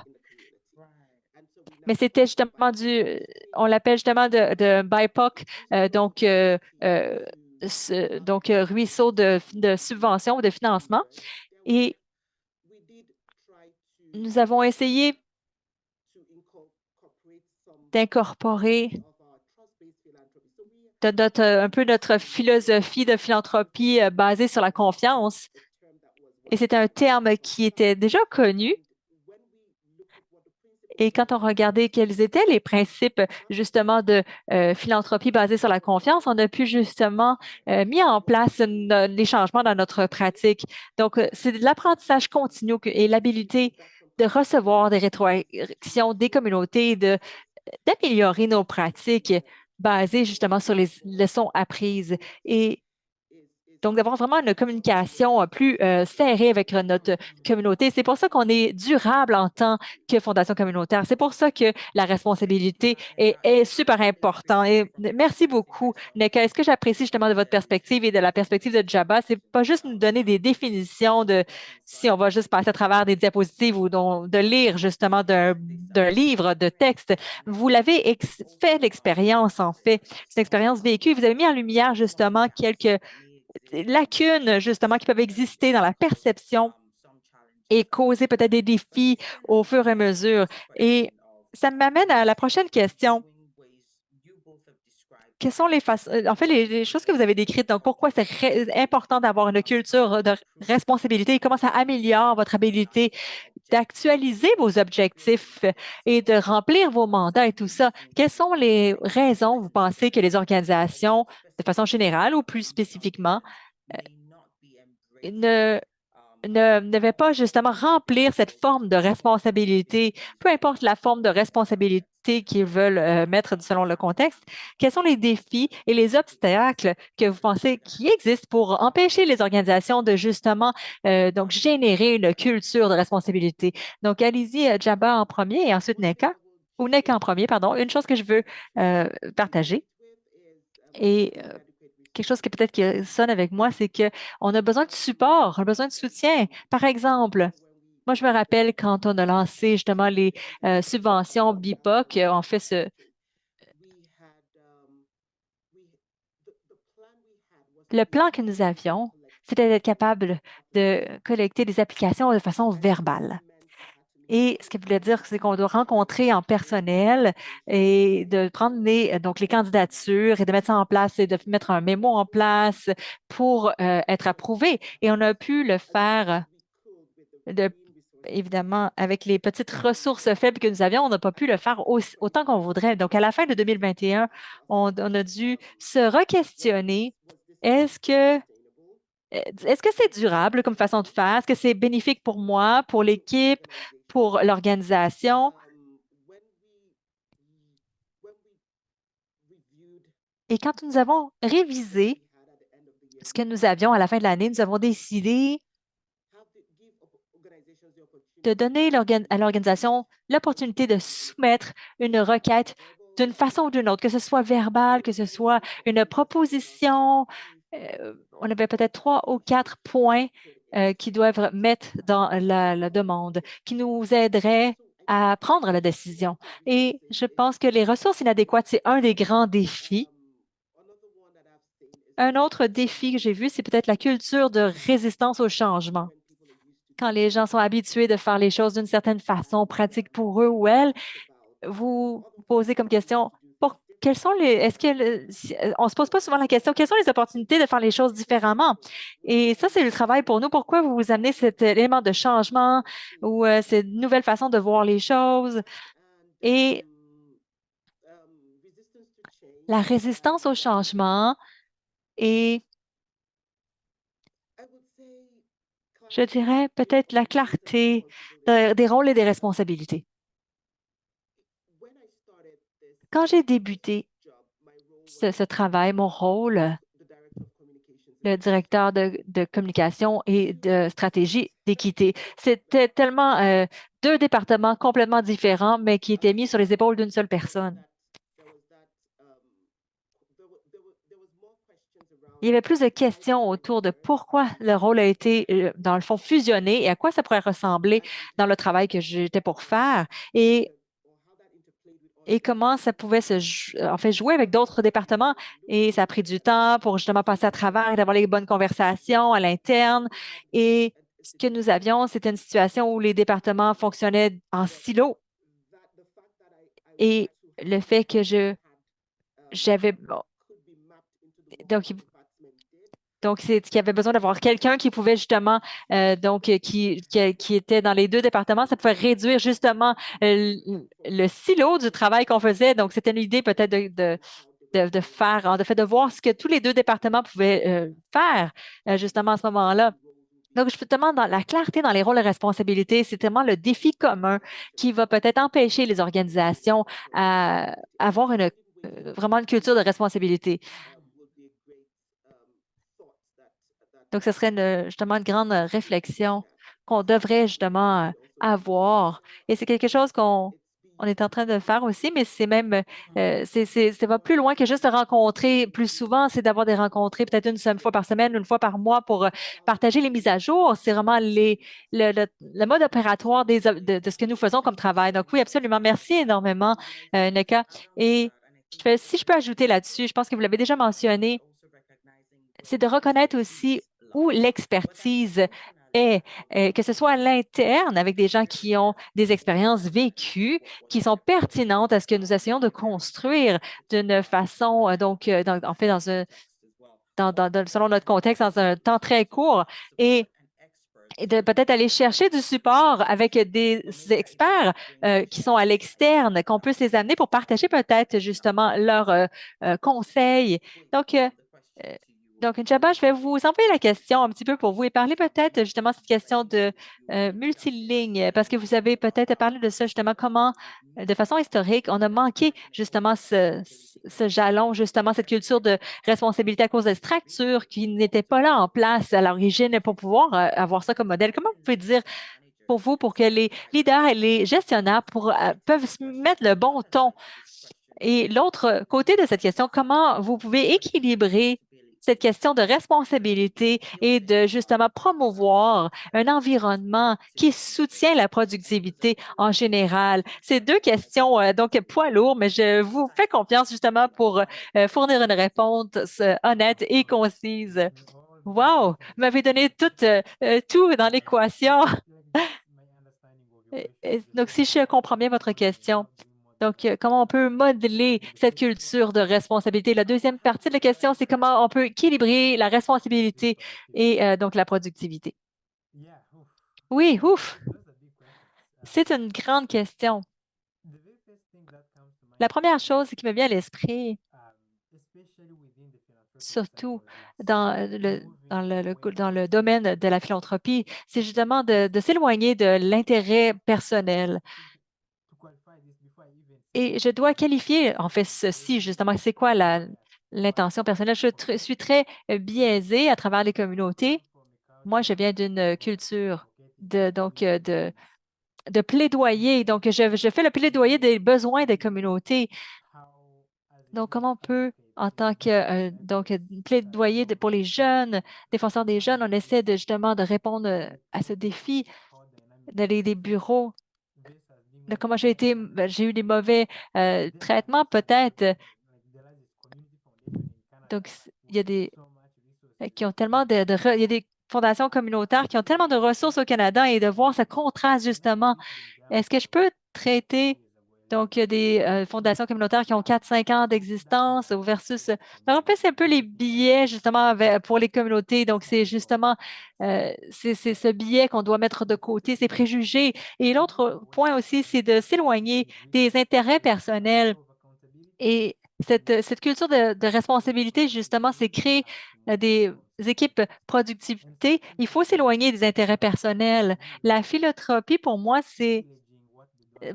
Mais c'était justement on l'appelle justement de BIPOC, ruisseau de subvention ou de financement. Et nous avons essayé d'incorporer un peu notre philosophie de philanthropie basée sur la confiance. Et c'est un terme qui était déjà connu. Et quand on regardait quels étaient les principes justement de philanthropie basée sur la confiance, on a pu justement mis en place les changements dans notre pratique. Donc, c'est de l'apprentissage continu et l'habilité de recevoir des rétroactions des communautés, d'améliorer nos pratiques basées justement sur les leçons apprises. Et donc, d'avoir vraiment une communication plus serrée avec notre communauté. C'est pour ça qu'on est durable en tant que fondation communautaire. C'est pour ça que la responsabilité est super importante. Et merci beaucoup, Neka. Est-ce que j'apprécie justement de votre perspective et de la perspective de Jabba? C'est pas juste nous donner des définitions de si on va juste passer à travers des diapositives ou de lire justement d'un livre de texte. Vous l'avez fait l'expérience, en fait. C'est une expérience vécue. Vous avez mis en lumière justement quelques lacunes, justement, qui peuvent exister dans la perception et causer peut-être des défis au fur et à mesure. Et ça m'amène à la prochaine question. Quelles sont les façons, en fait, les choses que vous avez décrites, donc pourquoi c'est important d'avoir une culture de responsabilité et comment ça améliore votre habilité d'actualiser vos objectifs et de remplir vos mandats et tout ça. Quelles sont les raisons, vous pensez, que les organisations, de façon générale ou plus spécifiquement, ne ne devaient pas justement remplir cette forme de responsabilité, peu importe la forme de responsabilité qu'ils veulent mettre selon le contexte, quels sont les défis et les obstacles que vous pensez qui existent pour empêcher les organisations de justement donc générer une culture de responsabilité? Donc, allez-y, Jabba en premier et ensuite Neka, ou Neka en premier, pardon. Une chose que je veux partager et quelque chose qui peut-être qui sonne avec moi, c'est qu'on a besoin de support, on a besoin de soutien. Par exemple, moi, je me rappelle quand on a lancé justement les subventions BIPOC, on fait le plan que nous avions, c'était d'être capable de collecter des applications de façon verbale. Et ce qu'elle voulait dire, c'est qu'on doit rencontrer en personnel et de prendre donc les candidatures et de mettre ça en place et de mettre un mémo en place pour être approuvé. Et on a pu le faire de, évidemment, avec les petites ressources faibles que nous avions, on n'a pas pu le faire autant qu'on voudrait. Donc, à la fin de 2021, on a dû se re-questionner. Est-ce que est-ce que c'est durable comme façon de faire? Est-ce que c'est bénéfique pour moi, pour l'équipe, pour l'organisation? Et quand nous avons révisé ce que nous avions à la fin de l'année, nous avons décidé de donner à l'organisation l'opportunité de soumettre une requête d'une façon ou d'une autre, que ce soit verbal, que ce soit une proposition. On avait peut-être 3 ou 4 points qui doivent mettre dans la demande, qui nous aideraient à prendre la décision. Et je pense que les ressources inadéquates, c'est un des grands défis. Un autre défi que j'ai vu, c'est peut-être la culture de résistance au changement. Quand les gens sont habitués de faire les choses d'une certaine façon, pratique pour eux ou elles, vous vous posez comme question, quelles sont est-ce que, on se pose pas souvent la question, quelles sont les opportunités de faire les choses différemment? Et ça, c'est le travail pour nous. Pourquoi vous vous amenez cet élément de changement ou cette nouvelle façon de voir les choses? Et la résistance au changement et, je dirais, peut-être la clarté des rôles et des responsabilités. Quand j'ai débuté ce travail, mon rôle, le directeur de communication et de stratégie d'équité, c'était tellement 2 départements complètement différents, mais qui étaient mis sur les épaules d'une seule personne. Il y avait plus de questions autour de pourquoi le rôle a été, dans le fond, fusionné et à quoi ça pourrait ressembler dans le travail que j'étais pour faire. Et comment ça pouvait en fait, jouer avec d'autres départements. Et ça a pris du temps pour justement passer à travers et d'avoir les bonnes conversations à l'interne. Et ce que nous avions, c'était une situation où les départements fonctionnaient en silo. Et le fait que j'avais, bon, donc, Donc, c'est qu'il y avait besoin d'avoir quelqu'un qui pouvait justement, qui était dans les deux départements. Ça pouvait réduire justement le silo du travail qu'on faisait. Donc, c'était une idée peut-être de faire, de fait, de voir ce que tous les deux départements pouvaient faire justement à ce moment-là. Donc, je te demande dans la clarté dans les rôles et responsabilités, c'est vraiment le défi commun qui va peut-être empêcher les organisations à avoir vraiment une culture de responsabilité. Donc, ce serait justement une grande réflexion qu'on devrait justement avoir. Et c'est quelque chose qu'on est en train de faire aussi, mais c'est même, ça va plus loin que juste de rencontrer plus souvent, c'est d'avoir des rencontres peut-être une seule fois par semaine, une fois par mois pour partager les mises à jour. C'est vraiment le mode opératoire de ce que nous faisons comme travail. Donc oui, absolument. Merci énormément, Neka. Et si je peux ajouter là-dessus, je pense que vous l'avez déjà mentionné, c'est de reconnaître aussi où l'expertise est, que ce soit à l'interne avec des gens qui ont des expériences vécues, qui sont pertinentes à ce que nous essayons de construire d'une façon, en fait, selon notre contexte, dans un temps très court, et, et de peut-être aller chercher du support avec des experts qui sont à l'externe, qu'on peut les amener pour partager peut-être justement leurs conseils. Donc, euh, donc, Njaba, je vais vous envoyer la question un petit peu pour vous et parler peut-être justement de cette question de multiligne, parce que vous avez peut-être parlé de ça justement, comment, de façon historique, on a manqué justement ce jalon, justement cette culture de responsabilité à cause des structures qui n'étaient pas là en place à l'origine pour pouvoir avoir ça comme modèle. Comment vous pouvez dire pour vous, pour que les leaders et les gestionnaires peuvent se mettre le bon ton et l'autre côté de cette question, comment vous pouvez équilibrer cette question de responsabilité et de justement promouvoir un environnement qui soutient la productivité en général? C'est deux questions, donc poids lourds, mais je vous fais confiance justement pour fournir une réponse honnête et concise. Wow, vous m'avez donné tout dans l'équation. Donc, si je comprends bien votre question, donc, comment on peut modeler cette culture de responsabilité? La deuxième partie de la question, c'est comment on peut équilibrer la responsabilité et donc la productivité. Oui, ouf, c'est une grande question. La première chose qui me vient à l'esprit, surtout dans le domaine de la philanthropie, c'est justement de s'éloigner de l'intérêt personnel. Et je dois qualifier, en fait, ceci, justement, c'est quoi l'intention personnelle? Suis très biaisée à travers les communautés. Moi, je viens d'une culture donc, de plaidoyer. Donc, je fais le plaidoyer des besoins des communautés. Donc, comment on peut, en tant que plaidoyer pour les jeunes, défenseurs des jeunes, on essaie justement de répondre à ce défi d'aller des bureaux de comment j'ai eu des mauvais traitements peut-être. Donc, il y a des qui ont tellement il y a des fondations communautaires qui ont tellement de ressources au Canada et de voir ce contraste justement. Est-ce que je peux traiter donc il y a des fondations communautaires qui ont 4 5 ans d'existence versus donc, en fait, c'est un peu les billets justement pour les communautés. Donc, c'est justement c'est ce billet qu'on doit mettre de côté, ces préjugés. Et l'autre point aussi, c'est de s'éloigner des intérêts personnels. Et cette culture de responsabilité, justement, c'est créer des équipes productivité. Il faut s'éloigner des intérêts personnels. La philanthropie, pour moi, c'est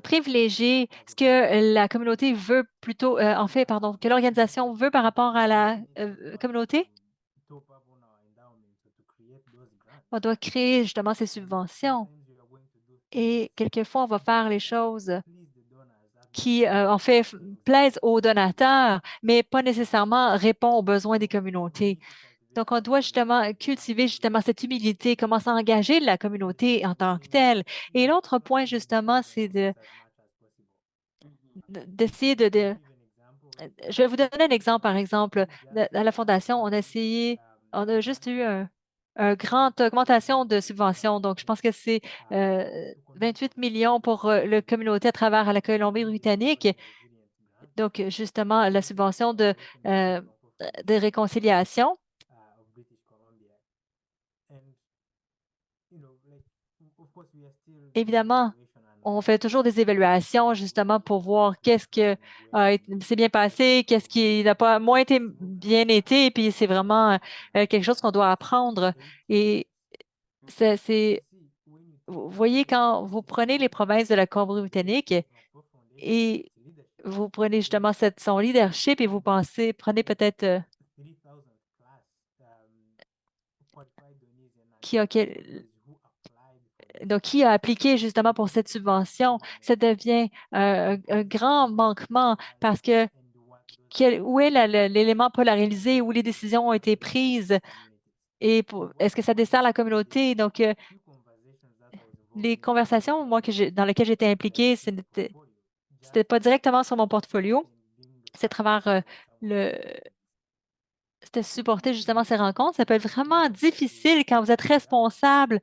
privilégier ce que la communauté veut plutôt, en fait, pardon, que l'organisation veut par rapport à la communauté. On doit créer justement ces subventions. Et quelquefois, on va faire les choses qui, en fait, plaisent aux donateurs, mais pas nécessairement répond aux besoins des communautés. Donc, on doit justement cultiver justement cette humilité, comment s'engager la communauté en tant que telle. Et l'autre point, justement, c'est d'essayer je vais vous donner un exemple, par exemple. À la Fondation, on a juste eu une grande augmentation de subventions. Donc, je pense que c'est 28 millions pour la communauté à travers la Colombie-Britannique. Donc, justement, la subvention de réconciliation. Évidemment, on fait toujours des évaluations justement pour voir qu'est-ce que s'est bien passé, qu'est-ce qui n'a pas moins été bien été, puis c'est vraiment quelque chose qu'on doit apprendre. Et c'est, vous voyez, quand vous prenez les provinces de la Colombie-Britannique et vous prenez justement son leadership et vous pensez, prenez peut-être qui a donc, qui a appliqué justement pour cette subvention, ça devient un grand manquement parce que où est l'élément polarisé, où les décisions ont été prises et est-ce que ça dessert la communauté? Donc, les conversations, moi, dans lesquelles j'étais impliquée, c'était pas directement sur mon portfolio, c'est à travers le, c'était supporter justement ces rencontres. Ça peut être vraiment difficile quand vous êtes responsable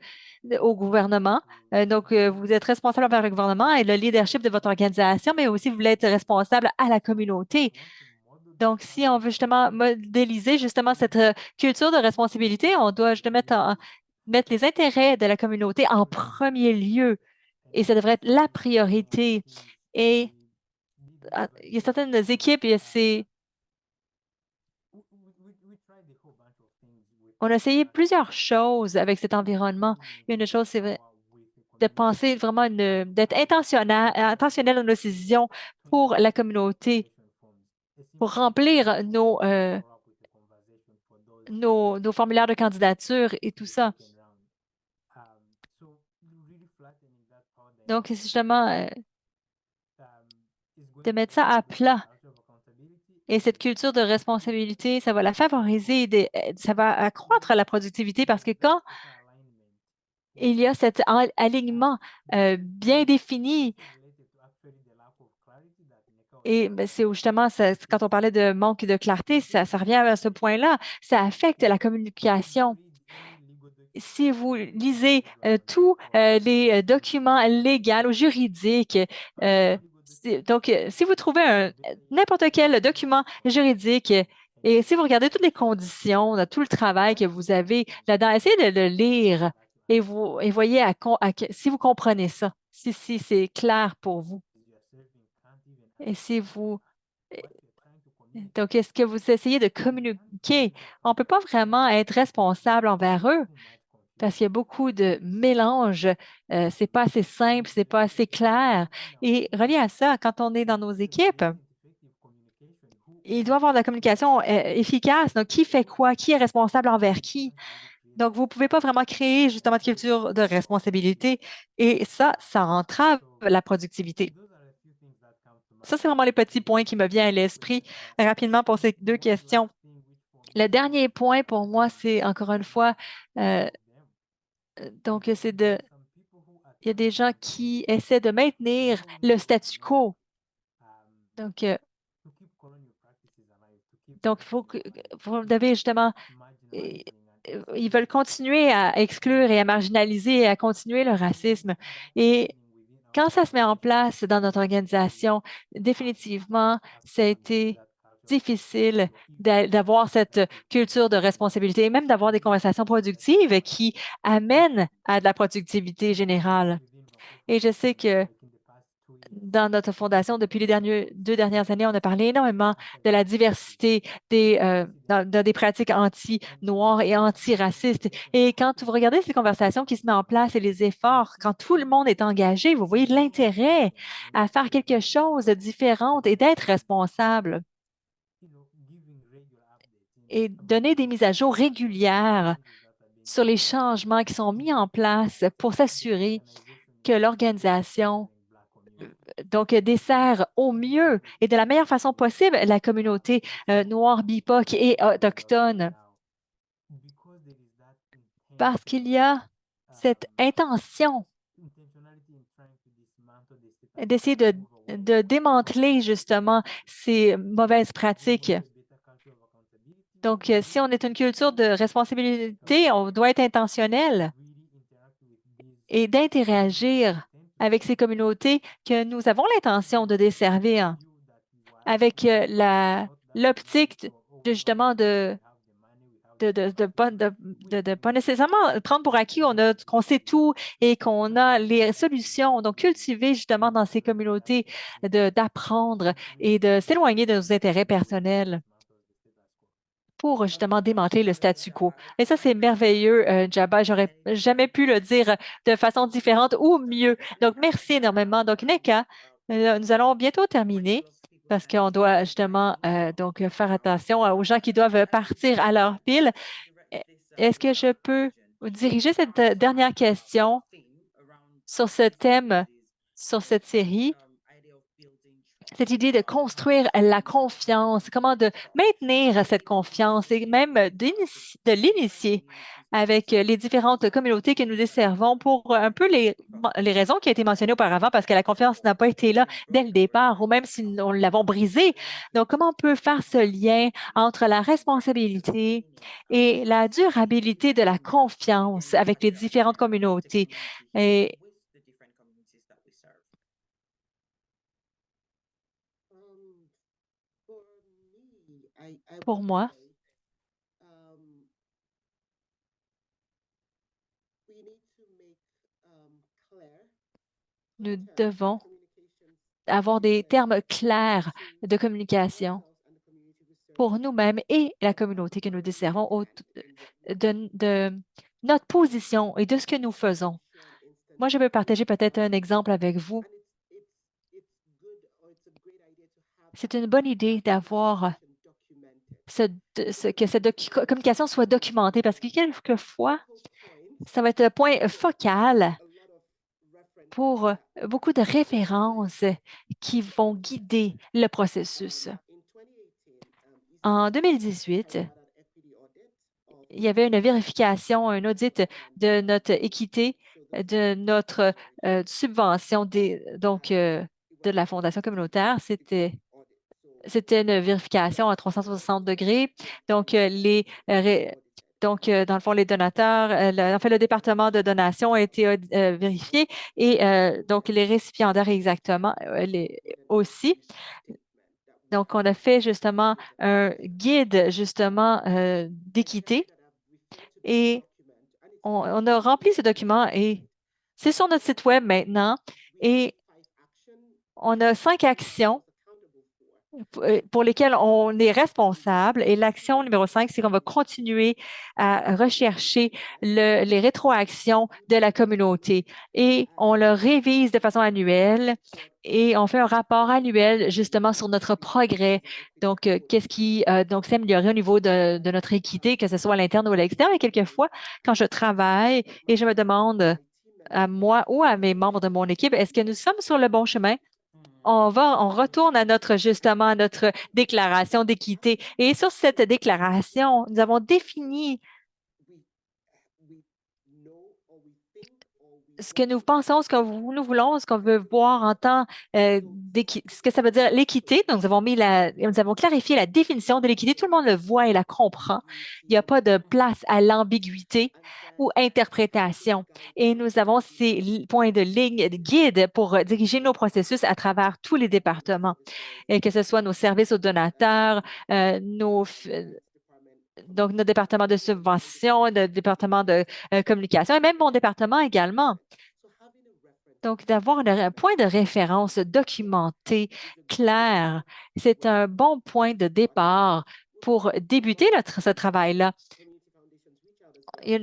au gouvernement. Donc, vous êtes responsable envers le gouvernement et le leadership de votre organisation, mais aussi vous voulez être responsable à la communauté. Donc, si on veut justement modéliser justement cette culture de responsabilité, on doit justement mettre les intérêts de la communauté en premier lieu et ça devrait être la priorité. Et il y a certaines équipes, on a essayé plusieurs choses avec cet environnement. Une chose, c'est de penser vraiment, d'être intentionnel dans nos décisions pour la communauté, pour remplir nos formulaires de candidature et tout ça. Donc, c'est justement de mettre ça à plat. Et cette culture de responsabilité, ça va la favoriser, ça va accroître la productivité parce que quand il y a cet alignement bien défini, et ben, c'est justement, quand on parlait de manque de clarté, ça revient à ce point-là, ça affecte la communication. Si vous lisez tous les documents légaux ou juridiques, donc si vous trouvez n'importe quel document juridique et si vous regardez toutes les conditions, tout le travail que vous avez là-dedans, essayez de le lire et voyez si vous comprenez ça, si c'est clair pour vous. Et si vous donc, est-ce que vous essayez de communiquer? On ne peut pas vraiment être responsable envers eux parce qu'il y a beaucoup de mélanges. C'est pas assez simple, c'est pas assez clair. Et relié à ça, quand on est dans nos équipes, il doit y avoir de la communication efficace. Donc, qui fait quoi? Qui est responsable envers qui? Donc, vous ne pouvez pas vraiment créer justement de culture de responsabilité et ça entrave la productivité. Ça, c'est vraiment les petits points qui me viennent à l'esprit rapidement pour ces deux questions. Le dernier point pour moi, c'est encore une fois, euh, donc, il y a des gens qui essaient de maintenir le statu quo. Donc, vous devez justement, euh, ils veulent continuer à exclure et à marginaliser et à continuer le racisme. Et quand ça se met en place dans notre organisation, définitivement, ça a été difficile d'avoir cette culture de responsabilité et même d'avoir des conversations productives qui amènent à de la productivité générale. Et je sais que dans notre fondation, depuis les 2 dernières années, on a parlé énormément de la diversité dans des pratiques anti-noires et anti-racistes. Et quand vous regardez ces conversations qui se mettent en place et les efforts, quand tout le monde est engagé, vous voyez de l'intérêt à faire quelque chose de différent et d'être responsable et donner des mises à jour régulières sur les changements qui sont mis en place pour s'assurer que l'organisation dessert au mieux et de la meilleure façon possible la communauté noire, BIPOC et autochtone. Parce qu'il y a cette intention d'essayer de démanteler justement ces mauvaises pratiques. Donc, si on est une culture de responsabilité, on doit être intentionnel et d'interagir avec ces communautés que nous avons l'intention de desservir avec l'optique justement de pas nécessairement prendre pour acquis qu'on sait tout et qu'on a les solutions. Donc, cultiver justement dans ces communautés d'apprendre et de s'éloigner de nos intérêts personnels pour justement démanteler le statu quo. Et ça, c'est merveilleux, Jabba. J'aurais jamais pu le dire de façon différente ou mieux. Donc, merci énormément. Donc, Neka, nous allons bientôt terminer parce qu'on doit justement donc faire attention aux gens qui doivent partir à leur pile. E- Est-ce que je peux diriger cette dernière question sur ce thème, sur cette série? Cette idée de construire la confiance, comment de maintenir cette confiance et même de l'initier avec les différentes communautés que nous desservons pour un peu les raisons qui ont été mentionnées auparavant, parce que la confiance n'a pas été là dès le départ, ou même si nous l'avons brisée. Donc, comment on peut faire ce lien entre la responsabilité et la durabilité de la confiance avec les différentes communautés? Et Um, for me, I pour would moi, say um, we need to make clear nous terms of devons communications avoir between des termes clairs de communication ourselves and the community we serve pour nous-mêmes et la communauté que nous desservons de notre position et de ce que nous faisons. share an instance Moi, je with peux you. partager peut-être un exemple avec vous. And it's good or it's a great idea to have C'est une bonne idée that d'avoir communication documented. que cette communication soit documentée parce que quelquefois, Focal point ça va être le point for focal a lot of references pour beaucoup de along the way. références qui vont guider le processus. In 2018, En ECDC 2018, carried out an equity audit of il y avait une the vérification, un audit de documentation. notre équité, So the de funding notre source subvention donc, it de was la a Fondation communautaire. independent audit. So C'était une vérification à 360 degrés. Donc, dans le fond, les donateurs, en fait, le département de donation a été vérifié et donc les récipiendaires exactement aussi. Donc, on a fait justement un guide justement d'équité et on a rempli ce document et c'est sur notre site web maintenant et on a 5 actions pour lesquelles on est responsable. Et l'action numéro 5, c'est qu'on va continuer à rechercher les rétroactions de la communauté et on le révise de façon annuelle et on fait un rapport annuel justement sur notre progrès. Donc, qu'est-ce qui donc s'est amélioré au niveau de notre équité, que ce soit à l'interne ou à l'externe. Et quelquefois, quand je travaille et je me demande à moi ou à mes membres de mon équipe, est-ce que nous sommes sur le bon chemin? On retourne à justement, à notre déclaration d'équité. Et sur cette déclaration, nous avons défini ce que nous pensons, ce que nous voulons, ce qu'on veut voir en tant ce que ça veut dire l'équité. Donc, nous avons clarifié la définition de l'équité. Tout le monde le voit et la comprend. Il n'y a pas de place à l'ambiguïté ou interprétation. Et nous avons ces points de ligne, de guide pour diriger nos processus à travers tous les départements, et que ce soit nos services aux donateurs, donc notre département de subvention, notre département de communication et même mon département également. Donc, d'avoir un point de référence documenté, clair, c'est un bon point de départ pour débuter ce travail-là. Et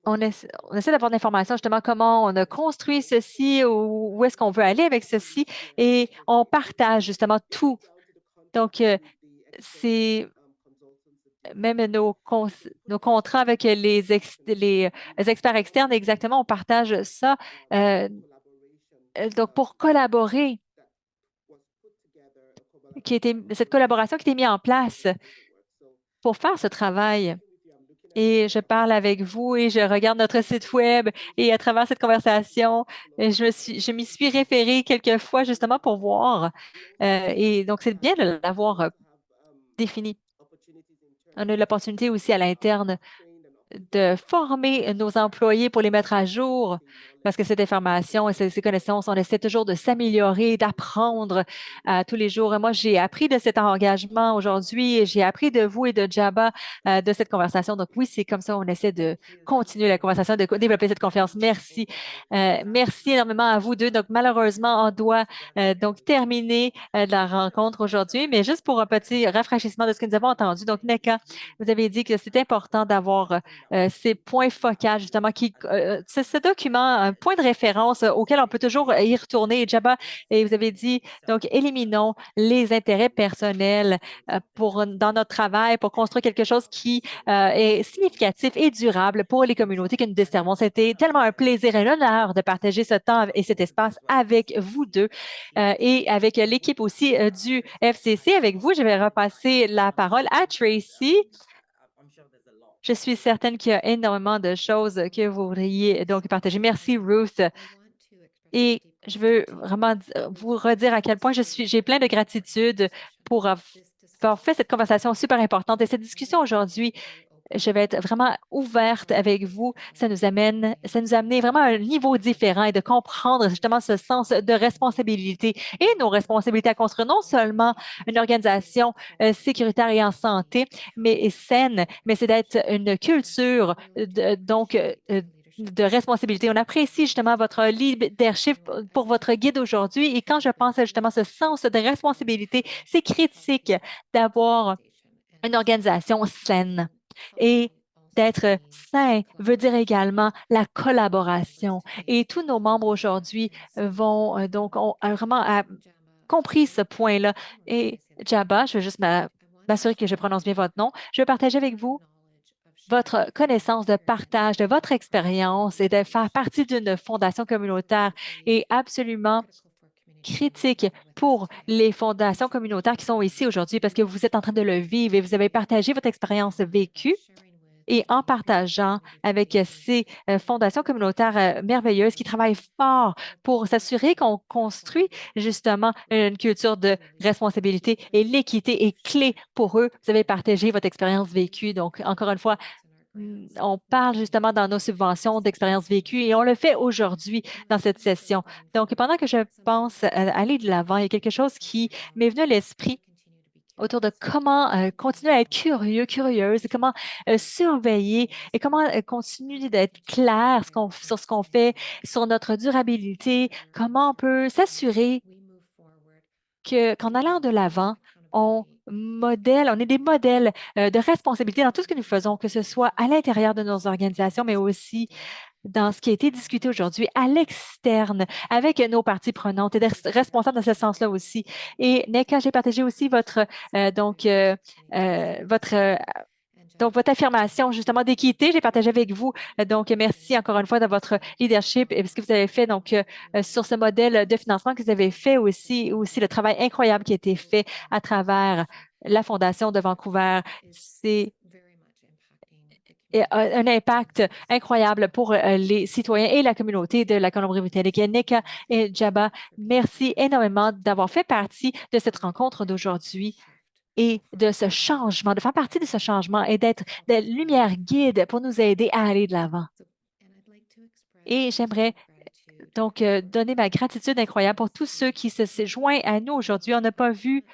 on essaie d'avoir de l'information justement comment on a construit ceci ou où est-ce qu'on veut aller avec ceci et on partage justement tout. Donc, c'est même nos contrats avec les experts externes, exactement, on partage ça. euh, donc, pour collaborer, cette collaboration qui a été mise en place pour faire ce travail. Et je parle avec vous et je regarde notre site web et à travers cette conversation, je m'y suis référée quelques fois justement pour voir. Et donc, c'est bien de l'avoir défini. On a eu l'opportunité aussi à l'interne de former nos employés pour les mettre à jour, parce que cette information et ces connaissances, on essaie toujours de s'améliorer, d'apprendre tous les jours. Et moi, j'ai appris de cet engagement aujourd'hui et j'ai appris de vous et de Jabba de cette conversation. Donc oui, c'est comme ça, on essaie de continuer la conversation, de développer cette confiance. Merci. Merci énormément à vous deux. Donc malheureusement, on doit donc terminer la rencontre aujourd'hui, mais juste pour un petit rafraîchissement de ce que nous avons entendu. Donc, Neka, vous avez dit que c'est important d'avoir ces points focaux, justement, c'est ce document, un point de référence auquel on peut toujours y retourner. Et Jabba, et vous avez dit, donc, éliminons les intérêts personnels dans notre travail pour construire quelque chose qui est significatif et durable pour les communautés que nous desservons. C'était tellement un plaisir et un honneur de partager ce temps et cet espace avec vous deux et avec l'équipe aussi du FCC. Avec vous, je vais repasser la parole à Tracy. Je suis certaine qu'il y a énormément de choses que vous voudriez donc partager. Merci, Ruth. Et je veux vraiment vous redire à quel point j'ai plein de gratitude pour avoir fait cette conversation super importante. Et cette discussion aujourd'hui, je vais être vraiment ouverte avec vous. Ça nous a amené vraiment à un niveau différent et de comprendre justement ce sens de responsabilité et nos responsabilités à construire non seulement une organisation sécuritaire et en santé, mais saine, mais c'est d'être une culture de responsabilité. On apprécie justement votre leadership pour votre guide aujourd'hui. Et quand je pense à justement ce sens de responsabilité, c'est critique d'avoir une organisation saine. Et d'être sain veut dire également la collaboration. Et tous nos membres aujourd'hui vont donc ont vraiment compris ce point-là. Et Jabba, je vais juste m'assurer que je prononce bien votre nom. Je vais partager avec vous votre connaissance de partage de votre expérience et de faire partie d'une fondation communautaire est absolument critique pour les fondations communautaires qui sont ici aujourd'hui parce que vous êtes en train de le vivre et vous avez partagé votre expérience vécue. Et en partageant avec ces fondations communautaires merveilleuses qui travaillent fort pour s'assurer qu'on construit justement une culture de responsabilité et l'équité est clé pour eux. Vous avez partagé votre expérience vécue. Donc, encore une fois, on parle justement dans nos subventions d'expériences vécues et on le fait aujourd'hui dans cette session. Donc, pendant que je pense aller de l'avant, il y a quelque chose qui m'est venu à l'esprit autour de comment continuer à être curieux, curieuse, et comment surveiller et comment continuer d'être clair sur ce qu'on fait, sur notre durabilité, comment on peut s'assurer qu'en allant de l'avant, on est des modèles de responsabilité dans tout ce que nous faisons, que ce soit à l'intérieur de nos organisations, mais aussi dans ce qui a été discuté aujourd'hui à l'externe avec nos parties prenantes et d'être responsables dans ce sens-là aussi. Et NECA, j'ai partagé aussi votre donc, votre affirmation justement d'équité, j'ai partagé avec vous. Donc, merci encore une fois de votre leadership et ce que vous avez fait donc sur ce modèle de financement que vous avez fait aussi le travail incroyable qui a été fait à travers la Fondation de Vancouver. C'est un impact incroyable pour les citoyens et la communauté de la Colombie-Britannique. Et Nika et Jabba, merci énormément d'avoir fait partie de cette rencontre d'aujourd'hui et de ce changement, de faire partie de ce changement et d'être des lumières guides pour nous aider à aller de l'avant. Et j'aimerais donc donner ma gratitude incroyable pour tous ceux qui se joignent à nous aujourd'hui. On n'a pas vu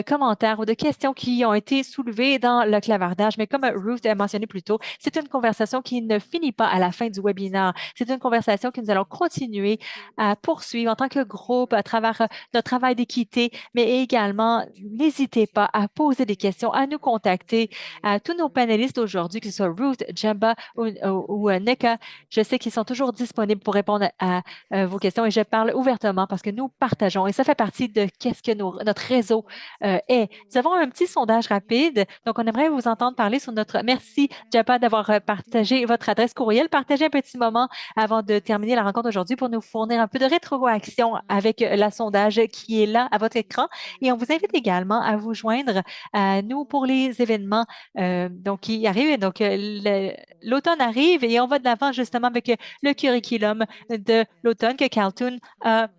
commentaires ou de questions qui ont été soulevées dans le clavardage. Mais comme Ruth a mentionné plus tôt, c'est une conversation qui ne finit pas à la fin du webinaire. C'est une conversation que nous allons continuer à poursuivre en tant que groupe à travers notre travail d'équité, mais également, n'hésitez pas à poser des questions, à nous contacter, à tous nos panélistes aujourd'hui, que ce soit Ruth, Jamba ou Neka. Je sais qu'ils sont toujours disponibles pour répondre à vos questions et je parle ouvertement parce que nous partageons et ça fait partie de qu'est-ce que notre réseau est. Nous avons un petit sondage rapide, donc on aimerait vous entendre parler sur notre... Merci, Japa, d'avoir partagé votre adresse courriel. Partagez un petit moment avant de terminer la rencontre aujourd'hui pour nous fournir un peu de rétroaction avec le sondage qui est là à votre écran. Et on vous invite également à vous joindre à nous pour les événements donc, qui arrivent. Donc, l'automne arrive et on va de l'avant justement avec le curriculum de l'automne que Caltoon a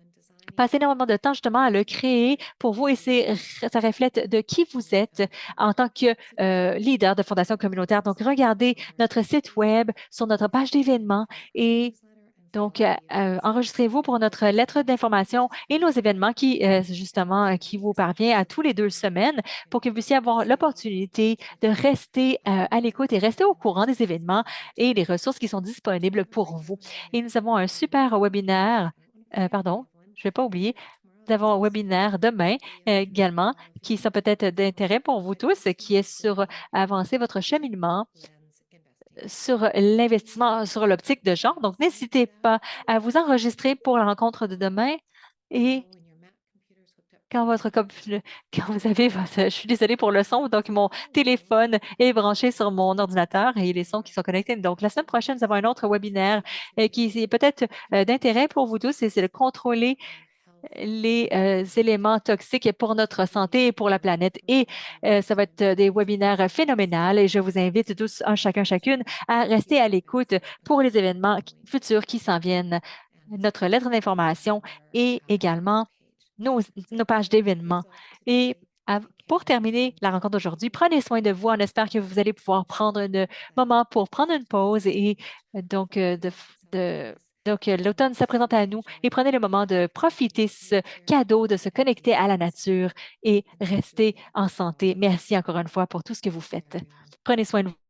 passé énormément de temps justement à le créer pour vous et ça reflète de qui vous êtes en tant que leader de fondation communautaire. Donc, regardez notre site web sur notre page d'événements et donc, enregistrez-vous pour notre lettre d'information et nos événements justement, qui vous parvient à tous les 2 semaines pour que vous puissiez avoir l'opportunité de rester à l'écoute et rester au courant des événements et des ressources qui sont disponibles pour vous. Et nous avons un super webinaire, pardon, je ne vais pas oublier, nous avons un webinaire demain également qui sont peut-être d'intérêt pour vous tous, qui est sur avancer votre cheminement sur l'investissement sur l'optique de genre. Donc, n'hésitez pas à vous enregistrer pour la rencontre de demain. Et quand quand vous avez je suis désolée pour le son, donc mon téléphone est branché sur mon ordinateur et les sons qui sont connectés. Donc, la semaine prochaine, nous avons un autre webinaire qui est peut-être d'intérêt pour vous tous et c'est de contrôler les éléments toxiques pour notre santé et pour la planète. Et ça va être des webinaires phénoménales et je vous invite tous, un chacun, chacune, à rester à l'écoute pour les événements futurs qui s'en viennent, notre lettre d'information et également nos, nos pages d'événements. Et pour terminer la rencontre d'aujourd'hui, prenez soin de vous. On espère que vous allez pouvoir prendre un moment pour prendre une pause et donc de donc, l'automne se présente à nous et prenez le moment de profiter ce cadeau, de se connecter à la nature et rester en santé. Merci encore une fois pour tout ce que vous faites. Prenez soin de vous.